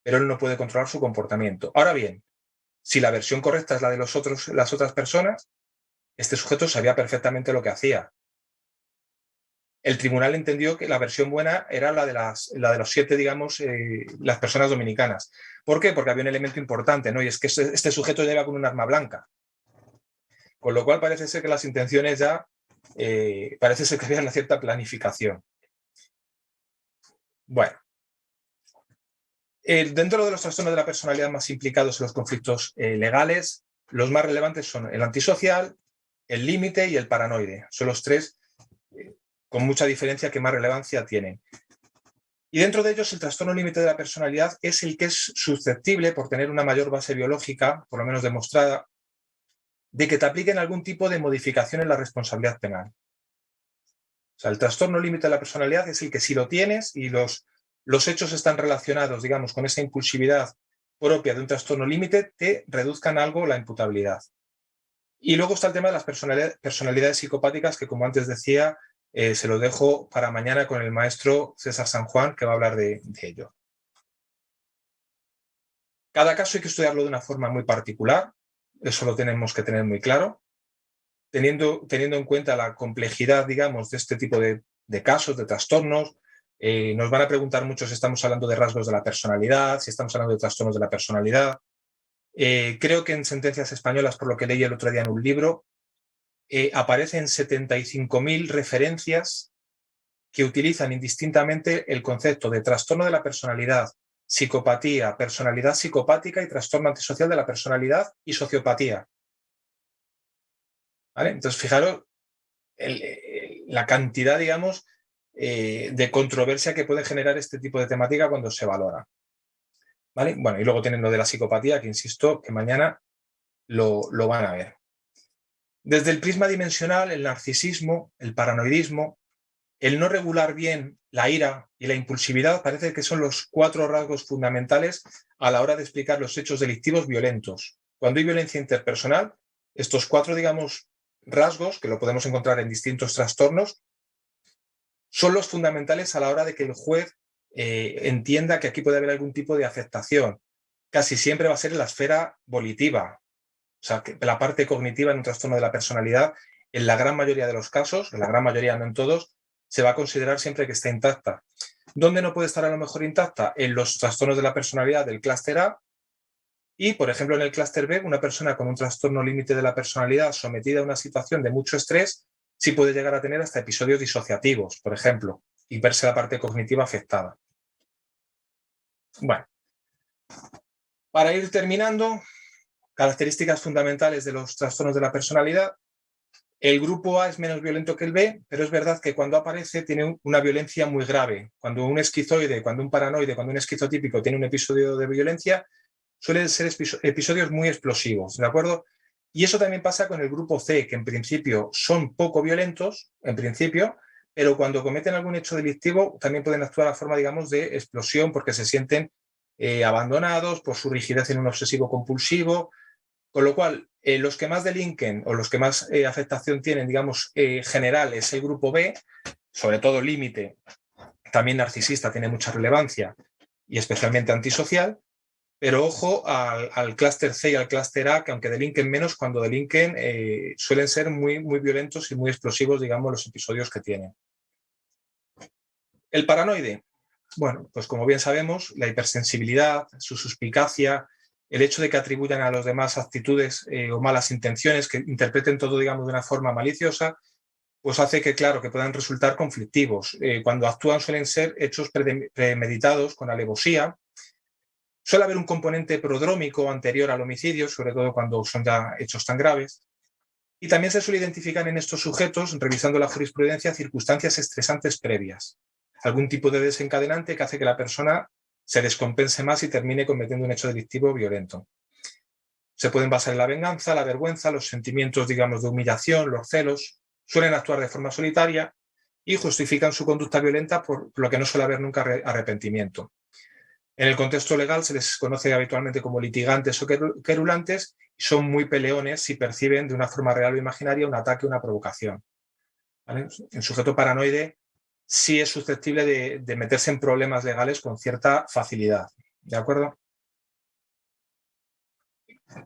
pero él no puede controlar su comportamiento. Ahora bien, si la versión correcta es la de las otras personas, este sujeto sabía perfectamente lo que hacía. El tribunal entendió que la versión buena era la de los 7, digamos, las personas dominicanas. ¿Por qué? Porque había un elemento importante, ¿no? Y es que este sujeto lleva con un arma blanca. Con lo cual parece ser que las intenciones ya, parece ser que había una cierta planificación. Bueno. Dentro de los trastornos de la personalidad más implicados en los conflictos legales, los más relevantes son el antisocial, el límite y el paranoide. Son los 3 con mucha diferencia que más relevancia tienen. Y dentro de ellos el trastorno límite de la personalidad es el que es susceptible, por tener una mayor base biológica, por lo menos demostrada, de que te apliquen algún tipo de modificación en la responsabilidad penal. O sea, el trastorno límite de la personalidad es el que si lo tienes y los hechos están relacionados, digamos, con esa impulsividad propia de un trastorno límite, te reduzcan algo la imputabilidad. Y luego está el tema de las personalidades psicopáticas, que como antes decía, se lo dejo para mañana con el maestro César San Juan, que va a hablar de ello. Cada caso hay que estudiarlo de una forma muy particular, eso lo tenemos que tener muy claro, teniendo en cuenta la complejidad, digamos, de este tipo de casos, de trastornos. Nos van a preguntar mucho si estamos hablando de rasgos de la personalidad, si estamos hablando de trastornos de la personalidad. Creo que en sentencias españolas, por lo que leí el otro día en un libro, aparecen 75.000 referencias que utilizan indistintamente el concepto de trastorno de la personalidad, psicopatía, personalidad psicopática y trastorno antisocial de la personalidad y sociopatía. ¿Vale? Entonces, fijaros la cantidad, digamos, de controversia que puede generar este tipo de temática cuando se valora. ¿Vale? Bueno, y luego tienen lo de la psicopatía, que insisto, que mañana lo van a ver. Desde el prisma dimensional, el narcisismo, el paranoidismo, el no regular bien la ira y la impulsividad parece que son los 4 rasgos fundamentales a la hora de explicar los hechos delictivos violentos. Cuando hay violencia interpersonal, estos 4, digamos, rasgos, que lo podemos encontrar en distintos trastornos, son los fundamentales a la hora de que el juez entienda que aquí puede haber algún tipo de afectación. Casi siempre va a ser en la esfera volitiva, o sea, que la parte cognitiva en un trastorno de la personalidad, en la gran mayoría de los casos, en la gran mayoría, no en todos, se va a considerar siempre que está intacta. ¿Dónde no puede estar a lo mejor intacta? En los trastornos de la personalidad del clúster A y, por ejemplo, en el clúster B, una persona con un trastorno límite de la personalidad sometida a una situación de mucho estrés sí puede llegar a tener hasta episodios disociativos, por ejemplo, y verse la parte cognitiva afectada. Bueno, para ir terminando, características fundamentales de los trastornos de la personalidad. El grupo A es menos violento que el B, pero es verdad que cuando aparece tiene una violencia muy grave. Cuando un esquizoide, cuando un paranoide, cuando un esquizotípico tiene un episodio de violencia, suelen ser episodios muy explosivos, ¿de acuerdo? Y eso también pasa con el grupo C, que en principio son poco violentos, en principio, pero cuando cometen algún hecho delictivo también pueden actuar a forma, digamos, de explosión porque se sienten abandonados por su rigidez en un obsesivo compulsivo. Con lo cual, los que más delinquen o los que más afectación tienen, digamos, general es el grupo B, sobre todo límite, también narcisista tiene mucha relevancia y especialmente antisocial, pero ojo al clúster C y al clúster A, que aunque delinquen menos, cuando delinquen suelen ser muy, muy violentos y muy explosivos, digamos, los episodios que tienen. El paranoide, bueno, pues como bien sabemos, la hipersensibilidad, su suspicacia, el hecho de que atribuyan a los demás actitudes o malas intenciones, que interpreten todo, digamos, de una forma maliciosa, pues hace que, claro, que puedan resultar conflictivos. Cuando actúan suelen ser hechos premeditados, con alevosía. Suele haber un componente prodrómico anterior al homicidio, sobre todo cuando son ya hechos tan graves. Y también se suele identificar en estos sujetos, revisando la jurisprudencia, circunstancias estresantes previas. Algún tipo de desencadenante que hace que la persona se descompense más y termine cometiendo un hecho delictivo violento. Se pueden basar en la venganza, la vergüenza, los sentimientos, digamos, de humillación, los celos. Suelen actuar de forma solitaria y justifican su conducta violenta por lo que no suele haber nunca arrepentimiento. En el contexto legal se les conoce habitualmente como litigantes o querulantes y son muy peleones si perciben de una forma real o imaginaria un ataque o una provocación. ¿Vale? El sujeto paranoide sí es susceptible de meterse en problemas legales con cierta facilidad. ¿De acuerdo?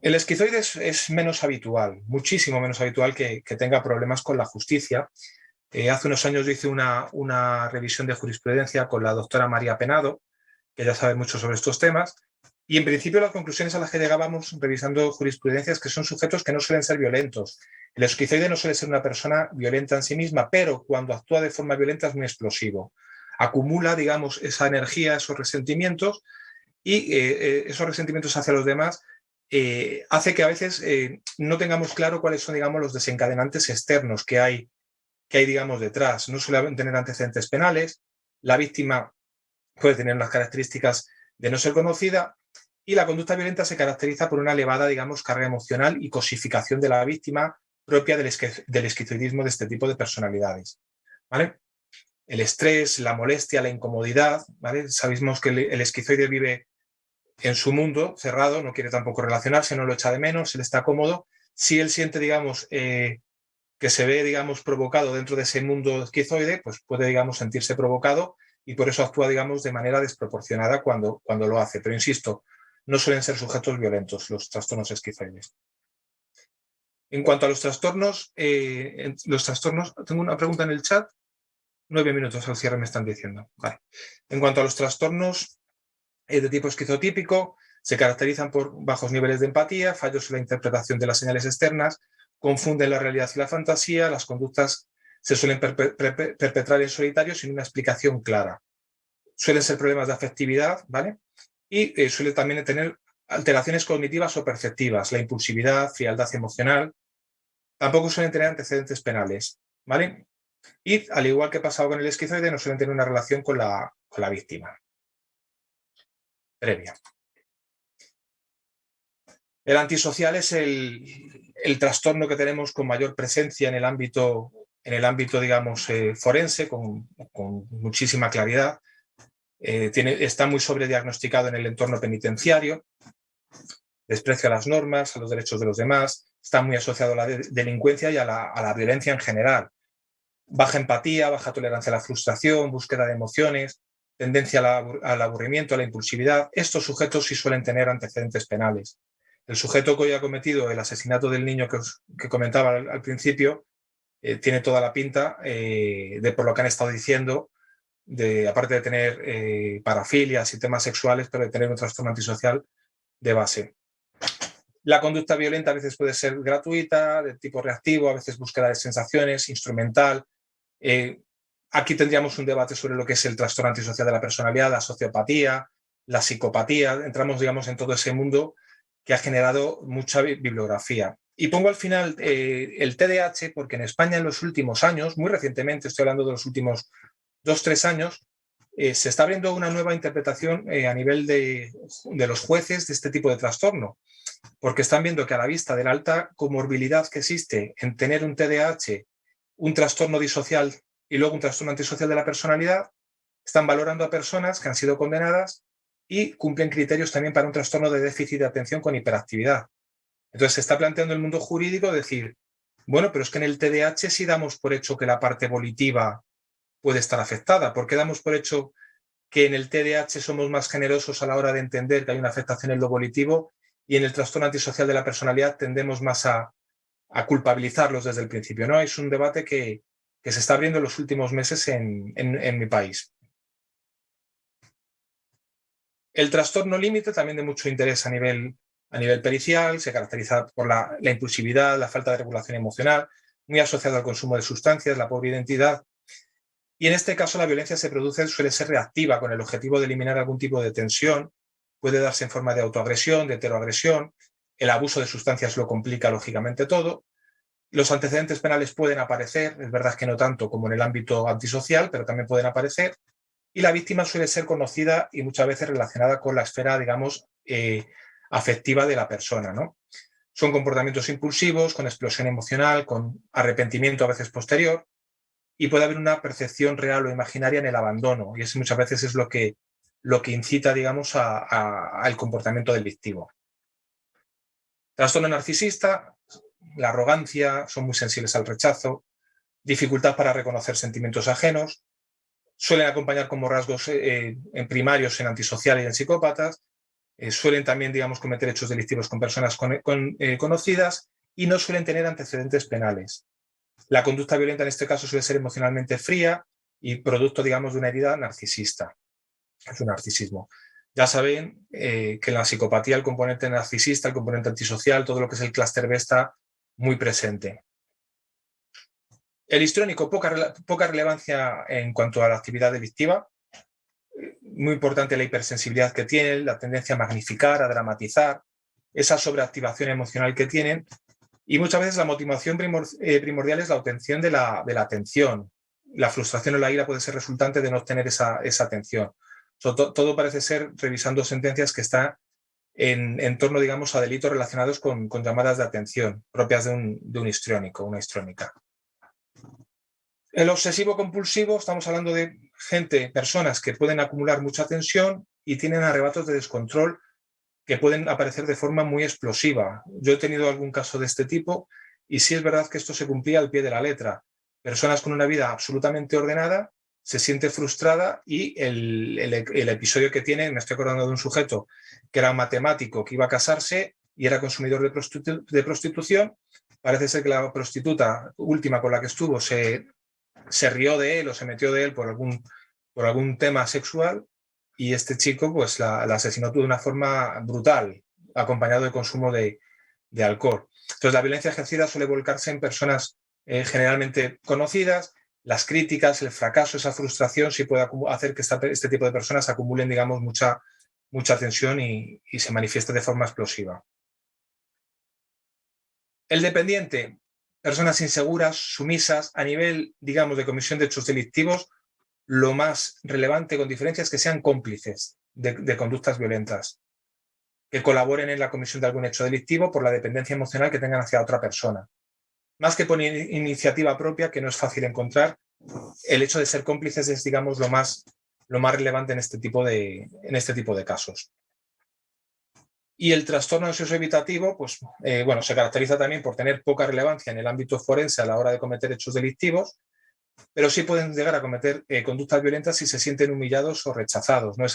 El esquizoide es menos habitual, muchísimo menos habitual que tenga problemas con la justicia. Hace unos años yo hice una revisión de jurisprudencia con la doctora María Penado, que ya sabe mucho sobre estos temas, y en principio las conclusiones a las que llegábamos revisando jurisprudencia es que son sujetos que no suelen ser violentos. El esquizoide no suele ser una persona violenta en sí misma, pero cuando actúa de forma violenta es muy explosivo. Acumula, digamos, esa energía, esos resentimientos, y esos resentimientos hacia los demás hace que a veces no tengamos claro cuáles son, digamos, los desencadenantes externos que hay, digamos, detrás. No suele tener antecedentes penales, la víctima puede tener unas características de no ser conocida y la conducta violenta se caracteriza por una elevada, digamos, carga emocional y cosificación de la víctima propia del esquizoidismo de este tipo de personalidades. ¿Vale? El estrés, la molestia, la incomodidad, ¿vale? Sabemos que el esquizoide vive en su mundo cerrado, no quiere tampoco relacionarse, no lo echa de menos, él está cómodo. Si él siente, digamos, que se ve, digamos, provocado dentro de ese mundo esquizoide, pues puede, digamos, sentirse provocado y por eso actúa, digamos, de manera desproporcionada cuando lo hace. Pero insisto, no suelen ser sujetos violentos los trastornos esquizoides. En cuanto a los trastornos, tengo una pregunta en el chat. 9 minutos al cierre me están diciendo. Vale. En cuanto a los trastornos de tipo esquizotípico, se caracterizan por bajos niveles de empatía, fallos en la interpretación de las señales externas, confunden la realidad y la fantasía, las conductas se suelen perpetrar en solitario sin una explicación clara. Suelen ser problemas de afectividad, ¿vale? Y suele también tener alteraciones cognitivas o perceptivas, la impulsividad, frialdad emocional. Tampoco suelen tener antecedentes penales, ¿vale? Y al igual que pasado con el esquizoide, no suelen tener una relación con la víctima previa. El antisocial es el trastorno que tenemos con mayor presencia en el ámbito, digamos, forense, con muchísima claridad. Está muy sobrediagnosticado en el entorno penitenciario, desprecia las normas, a los derechos de los demás, está muy asociado a la delincuencia y a la violencia en general. Baja empatía, baja tolerancia a la frustración, búsqueda de emociones, tendencia al aburrimiento, a la impulsividad. Estos sujetos sí suelen tener antecedentes penales. El sujeto que hoy ha cometido el asesinato del niño que comentaba al principio tiene toda la pinta de, por lo que han estado diciendo, aparte de tener parafilias y temas sexuales, pero de tener un trastorno antisocial de base. La conducta violenta a veces puede ser gratuita, de tipo reactivo, a veces búsqueda de sensaciones, instrumental. Aquí tendríamos un debate sobre lo que es el trastorno antisocial de la personalidad, la sociopatía, la psicopatía. Entramos, digamos, en todo ese mundo que ha generado mucha bibliografía. Y pongo al final el TDAH porque en España en los últimos años, muy recientemente, estoy hablando de los últimos 2-3 años, se está abriendo una nueva interpretación a nivel de los jueces de este tipo de trastorno, porque están viendo que a la vista de la alta comorbilidad que existe en tener un TDAH, un trastorno disocial y luego un trastorno antisocial de la personalidad, están valorando a personas que han sido condenadas y cumplen criterios también para un trastorno de déficit de atención con hiperactividad. Entonces se está planteando el mundo jurídico decir, bueno, pero es que en el TDAH sí damos por hecho que la parte volitiva puede estar afectada. ¿Por qué damos por hecho que en el TDAH somos más generosos a la hora de entender que hay una afectación en lo volitivo y en el trastorno antisocial de la personalidad tendemos más a culpabilizarlos desde el principio? ¿No? Es un debate que se está abriendo en los últimos meses en mi país. El trastorno límite también de mucho interés a nivel pericial, se caracteriza por la impulsividad, la falta de regulación emocional, muy asociado al consumo de sustancias, la pobre identidad. Y en este caso la violencia suele ser reactiva con el objetivo de eliminar algún tipo de tensión, puede darse en forma de autoagresión, de heteroagresión, el abuso de sustancias lo complica lógicamente todo. Los antecedentes penales pueden aparecer, es verdad que no tanto como en el ámbito antisocial, pero también pueden aparecer. Y la víctima suele ser conocida y muchas veces relacionada con la esfera, digamos, afectiva de la persona, ¿no? Son comportamientos impulsivos, con explosión emocional, con arrepentimiento a veces posterior, y puede haber una percepción real o imaginaria en el abandono, y eso muchas veces es lo que lo que incita, digamos, al comportamiento delictivo. Trastorno narcisista, la arrogancia, son muy sensibles al rechazo, dificultad para reconocer sentimientos ajenos, suelen acompañar como rasgos en primarios en antisocial y en psicópatas, suelen también, digamos, cometer hechos delictivos con personas conocidas y no suelen tener antecedentes penales. La conducta violenta en este caso suele ser emocionalmente fría y producto, digamos, de una herida narcisista. Es un narcisismo. Ya saben que en la psicopatía el componente narcisista, el componente antisocial, todo lo que es el clúster B está muy presente. El histriónico, poca relevancia en cuanto a la actividad delictiva. Muy importante la hipersensibilidad que tienen, la tendencia a magnificar, a dramatizar, esa sobreactivación emocional que tienen. Y muchas veces la motivación primordial es la obtención de la atención. La frustración o la ira puede ser resultante de no obtener esa atención. Todo parece ser, revisando sentencias, que está en torno, digamos, a delitos relacionados con llamadas de atención propias de un histriónico, una histriónica. El obsesivo compulsivo, estamos hablando de personas que pueden acumular mucha tensión y tienen arrebatos de descontrol que pueden aparecer de forma muy explosiva. Yo he tenido algún caso de este tipo y sí es verdad que esto se cumplía al pie de la letra. Personas con una vida absolutamente ordenada se siente frustrada y el episodio que tiene, me estoy acordando de un sujeto que era matemático, que iba a casarse y era consumidor de prostitución. Parece ser que la prostituta última con la que estuvo se rió de él o se metió de él por algún tema sexual y este chico pues la asesinó de una forma brutal, acompañado de consumo de alcohol. Entonces la violencia ejercida suele volcarse en personas generalmente conocidas. Las críticas, el fracaso, esa frustración sí puede hacer que este tipo de personas acumulen, digamos, mucha tensión y se manifieste de forma explosiva. El dependiente, personas inseguras, sumisas, a nivel, digamos, de comisión de hechos delictivos, lo más relevante con diferencia es que sean cómplices de conductas violentas, que colaboren en la comisión de algún hecho delictivo por la dependencia emocional que tengan hacia otra persona. Más que por iniciativa propia, que no es fácil encontrar, el hecho de ser cómplices es, digamos, lo más relevante en este tipo de casos. Y el trastorno ansioso evitativo, pues, se caracteriza también por tener poca relevancia en el ámbito forense a la hora de cometer hechos delictivos, pero sí pueden llegar a cometer conductas violentas si se sienten humillados o rechazados, ¿no?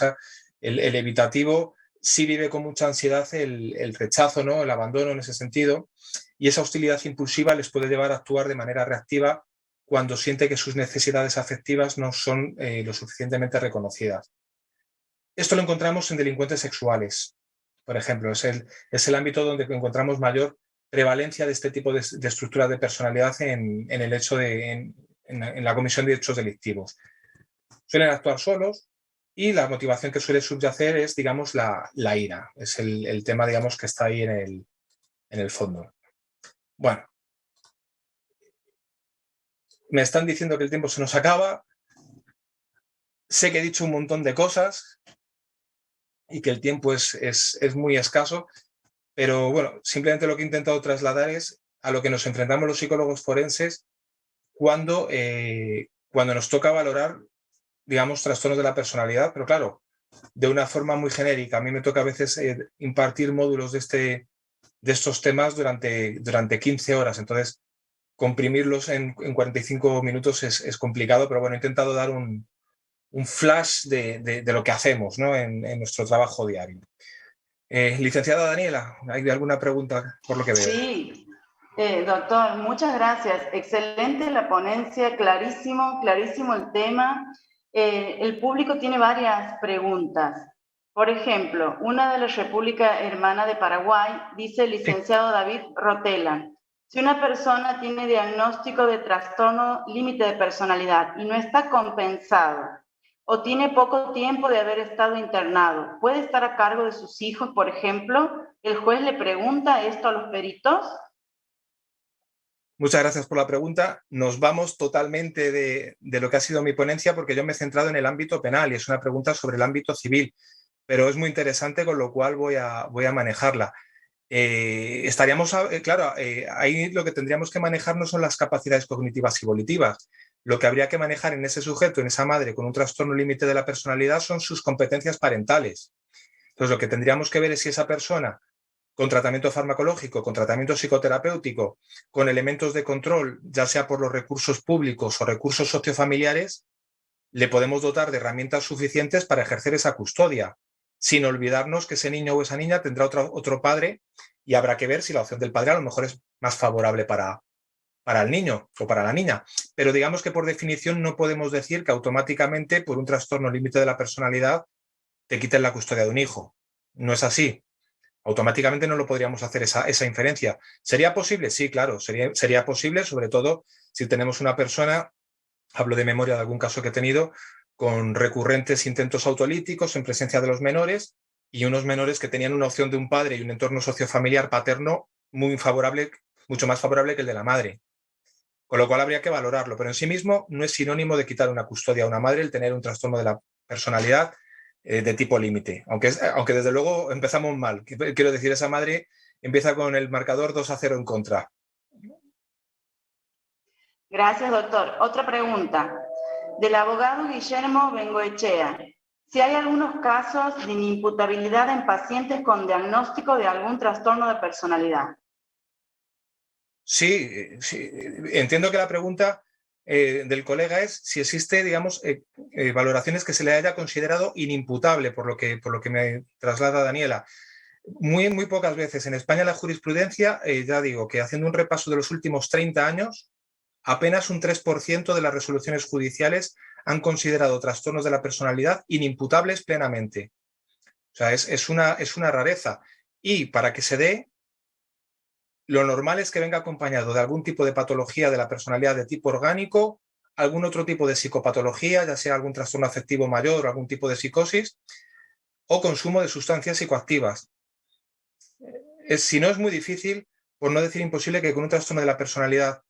El evitativo sí vive con mucha ansiedad el rechazo, ¿no? El abandono en ese sentido, y esa hostilidad impulsiva les puede llevar a actuar de manera reactiva cuando siente que sus necesidades afectivas no son lo suficientemente reconocidas. Esto lo encontramos en delincuentes sexuales, por ejemplo. Es el ámbito donde encontramos mayor prevalencia de este tipo de estructura de personalidad en el hecho en la comisión de hechos delictivos. Suelen actuar solos y la motivación que suele subyacer es, digamos, la ira. Es el tema, digamos, que está ahí en el fondo. Bueno, me están diciendo que el tiempo se nos acaba. Sé que he dicho un montón de cosas y que el tiempo es muy escaso, pero bueno, simplemente lo que he intentado trasladar es a lo que nos enfrentamos los psicólogos forenses cuando nos toca valorar, digamos, trastornos de la personalidad, pero claro, de una forma muy genérica. A mí me toca a veces impartir módulos de estos temas durante 15 horas, entonces comprimirlos en 45 minutos es complicado, pero bueno, he intentado dar un flash de lo que hacemos, ¿no? en nuestro trabajo diario. Licenciada Daniela, ¿hay alguna pregunta por lo que veo? Sí, doctor, muchas gracias. Excelente la ponencia, clarísimo el tema. El público tiene varias preguntas. Por ejemplo, una de la República Hermana de Paraguay dice el licenciado David Rotela: si una persona tiene diagnóstico de trastorno límite de personalidad y no está compensado o tiene poco tiempo de haber estado internado, ¿puede estar a cargo de sus hijos, por ejemplo? ¿El juez le pregunta esto a los peritos? Muchas gracias por la pregunta. Nos vamos totalmente de lo que ha sido mi ponencia porque yo me he centrado en el ámbito penal y es una pregunta sobre el ámbito civil, pero es muy interesante, con lo cual voy a manejarla. Claro, ahí lo que tendríamos que manejar no son las capacidades cognitivas y volitivas, Lo que habría que manejar en ese sujeto, en esa madre con un trastorno límite de la personalidad, son sus competencias parentales. Entonces, lo que tendríamos que ver es si esa persona, con tratamiento farmacológico, con tratamiento psicoterapéutico, con elementos de control, ya sea por los recursos públicos o recursos sociofamiliares, le podemos dotar de herramientas suficientes para ejercer esa custodia, sin olvidarnos que ese niño o esa niña tendrá otro padre y habrá que ver si la opción del padre a lo mejor es más favorable para el niño o para la niña. Pero digamos que por definición no podemos decir que automáticamente por un trastorno límite de la personalidad te quiten la custodia de un hijo. No es así. Automáticamente no lo podríamos hacer esa inferencia. ¿Sería posible? Sí, claro, sería posible, sobre todo si tenemos una persona, hablo de memoria de algún caso que he tenido, con recurrentes intentos autolíticos en presencia de los menores y unos menores que tenían una opción de un padre y un entorno sociofamiliar paterno muy favorable, mucho más favorable que el de la madre. Con lo cual habría que valorarlo, pero en sí mismo no es sinónimo de quitar una custodia a una madre el tener un trastorno de la personalidad de tipo límite, aunque desde luego empezamos mal. Quiero decir, esa madre empieza con el marcador 2-0 en contra. Gracias, doctor. Otra pregunta. Del abogado Guillermo Bengoechea. Si hay algunos casos de inimputabilidad en pacientes con diagnóstico de algún trastorno de personalidad. Sí, sí, entiendo que la pregunta del colega es si existe, digamos, valoraciones que se le haya considerado inimputable, por lo que me traslada Daniela. Muy pocas veces. En España la jurisprudencia, ya digo, que haciendo un repaso de los últimos 30 años, apenas un 3% de las resoluciones judiciales han considerado trastornos de la personalidad inimputables plenamente. O sea, es una rareza. Y para que se dé, lo normal es que venga acompañado de algún tipo de patología de la personalidad de tipo orgánico, algún otro tipo de psicopatología, ya sea algún trastorno afectivo mayor o algún tipo de psicosis, o consumo de sustancias psicoactivas. Si no, es muy difícil, por no decir imposible, que con un trastorno de la personalidad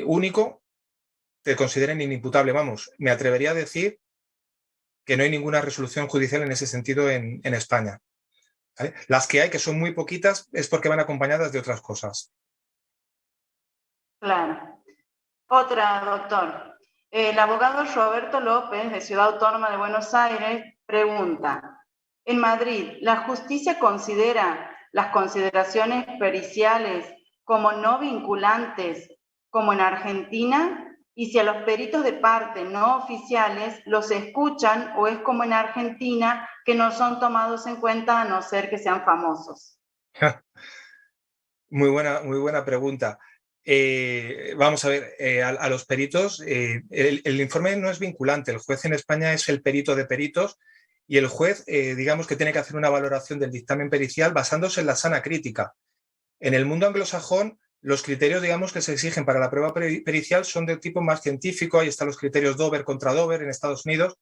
único te consideren inimputable. Vamos, me atrevería a decir que no hay ninguna resolución judicial en ese sentido en España. ¿Vale? Las que hay, que son muy poquitas, es porque van acompañadas de otras cosas. Claro. Otra, doctor. El abogado Roberto López, de Ciudad Autónoma de Buenos Aires, pregunta, en Madrid, ¿la justicia considera las consideraciones periciales como no vinculantes como en Argentina? Y si a los peritos de parte no oficiales los escuchan o es como en Argentina que no son tomados en cuenta a no ser que sean famosos. Muy buena pregunta. Vamos a ver, a los peritos, el informe no es vinculante. El juez en España es el perito de peritos y el juez, digamos que tiene que hacer una valoración del dictamen pericial basándose en la sana crítica. En el mundo anglosajón, los criterios, digamos, que se exigen para la prueba pericial son de tipo más científico. Ahí están los criterios Dover contra Dover en Estados Unidos,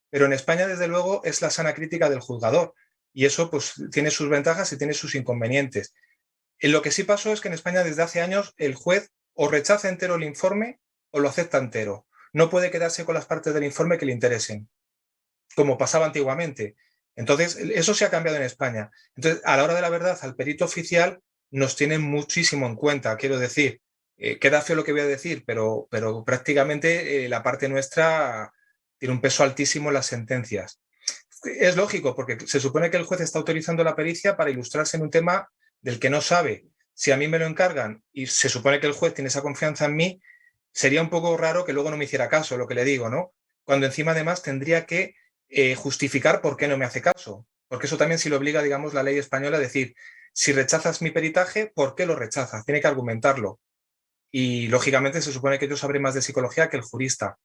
pero en España, desde luego, es la sana crítica del juzgador. Y eso, pues, tiene sus ventajas y tiene sus inconvenientes. Lo que sí pasó es que en España desde hace años el juez o rechaza entero el informe o lo acepta entero. No puede quedarse con las partes del informe que le interesen, como pasaba antiguamente. Entonces, eso se ha cambiado en España. Entonces, a la hora de la verdad, al perito oficial nos tienen muchísimo en cuenta. Quiero decir, queda feo lo que voy a decir, pero prácticamente la parte nuestra tiene un peso altísimo en las sentencias. Es lógico, porque se supone que el juez está autorizando la pericia para ilustrarse en un tema del que no sabe. Si a mí me lo encargan y se supone que el juez tiene esa confianza en mí, sería un poco raro que luego no me hiciera caso, lo que le digo, ¿no? Cuando encima además tendría que justificar por qué no me hace caso. Porque eso también sí lo obliga, digamos, la ley española a decir, si rechazas mi peritaje, ¿por qué lo rechazas? Tiene que argumentarlo. Y lógicamente se supone que yo sabré más de psicología que el jurista.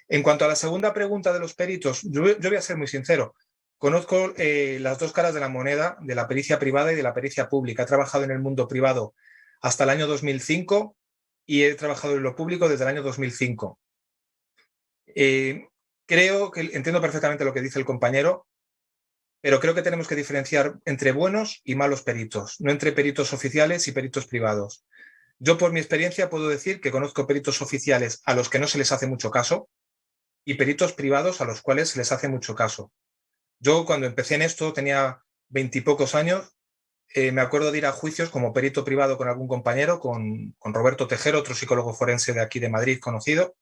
En cuanto a la segunda pregunta de los peritos, yo voy a ser muy sincero. Conozco las dos caras de la moneda, de la pericia privada y de la pericia pública. He trabajado en el mundo privado hasta el año 2005 y he trabajado en lo público desde el año 2005. Creo que entiendo perfectamente lo que dice el compañero, pero creo que tenemos que diferenciar entre buenos y malos peritos, no entre peritos oficiales y peritos privados. Yo, por mi experiencia, puedo decir que conozco peritos oficiales a los que no se les hace mucho caso y peritos privados a los cuales se les hace mucho caso. Yo, cuando empecé en esto, tenía 20 y pocos años. Me acuerdo de ir a juicios como perito privado con algún compañero, con Roberto Tejero, otro psicólogo forense de aquí de Madrid conocido,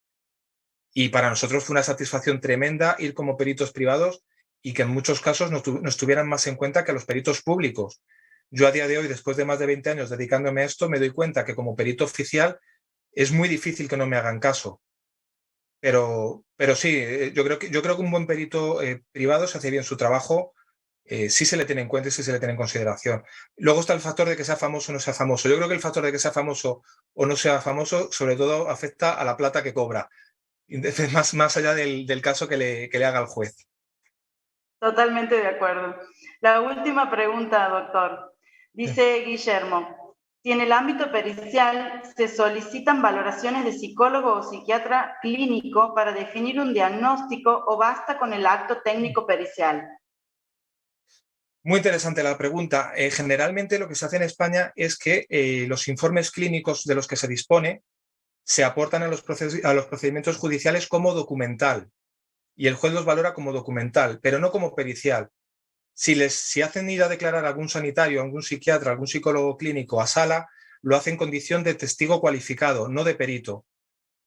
Y para nosotros fue una satisfacción tremenda ir como peritos privados y que en muchos casos nos tuvieran más en cuenta que los peritos públicos. Yo a día de hoy, después de más de 20 años dedicándome a esto, me doy cuenta que como perito oficial es muy difícil que no me hagan caso. Pero sí, yo creo que un buen perito privado, se hace bien su trabajo, sí se le tiene en cuenta y sí se le tiene en consideración. Luego está el factor de que sea famoso o no sea famoso. Yo creo que el factor de que sea famoso o no sea famoso, sobre todo afecta a la plata que cobra, más allá del caso que le haga el juez. Totalmente de acuerdo. La última pregunta, doctor. Dice Guillermo, si en el ámbito pericial se solicitan valoraciones de psicólogo o psiquiatra clínico para definir un diagnóstico o basta con el acto técnico pericial. Muy interesante la pregunta. Generalmente lo que se hace en España es que los informes clínicos de los que se dispone se aportan a los procedimientos judiciales como documental y el juez los valora como documental, pero no como pericial. Si hacen ir a declarar a algún sanitario, a algún psiquiatra, a algún psicólogo clínico a sala, lo hacen en condición de testigo cualificado, no de perito.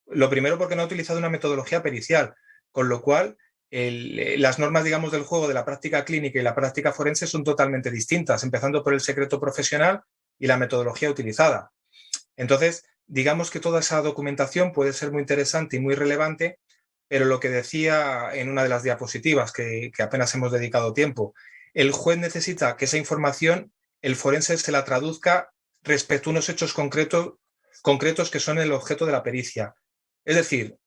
Lo primero porque no ha utilizado una metodología pericial, con lo cual las normas, digamos, del juego de la práctica clínica y la práctica forense son totalmente distintas, empezando por el secreto profesional y la metodología utilizada. Entonces, digamos que toda esa documentación puede ser muy interesante y muy relevante, pero lo que decía en una de las diapositivas, que apenas hemos dedicado tiempo, el juez necesita que esa información, el forense se la traduzca respecto a unos hechos concretos que son el objeto de la pericia. Es decir,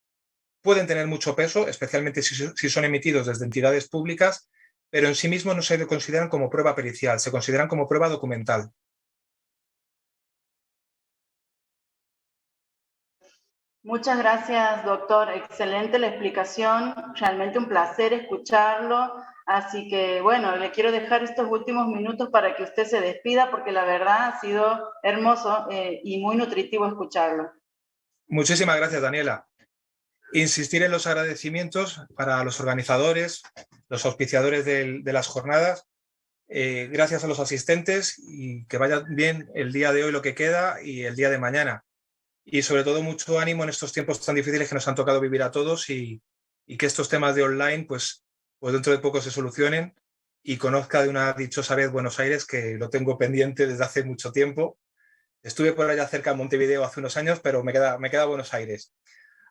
pueden tener mucho peso, especialmente si son emitidos desde entidades públicas, pero en sí mismos no se consideran como prueba pericial, se consideran como prueba documental. Muchas gracias, doctor. Excelente la explicación. Realmente un placer escucharlo. Así que, bueno, le quiero dejar estos últimos minutos para que usted se despida, porque la verdad ha sido hermoso y muy nutritivo escucharlo. Muchísimas gracias, Daniela. Insistir en los agradecimientos para los organizadores, los auspiciadores de las jornadas. Gracias a los asistentes y que vaya bien el día de hoy, lo que queda, y el día de mañana. Y sobre todo mucho ánimo en estos tiempos tan difíciles que nos han tocado vivir a todos y que estos temas de online pues dentro de poco se solucionen y conozca de una dichosa vez Buenos Aires, que lo tengo pendiente desde hace mucho tiempo. Estuve por allá cerca de Montevideo hace unos años, pero me queda Buenos Aires.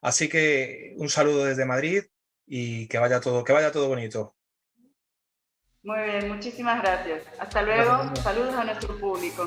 Así que un saludo desde Madrid y que vaya todo bonito. Muy bien, muchísimas gracias. Hasta Gracias, luego. Daniel. Saludos a nuestro público.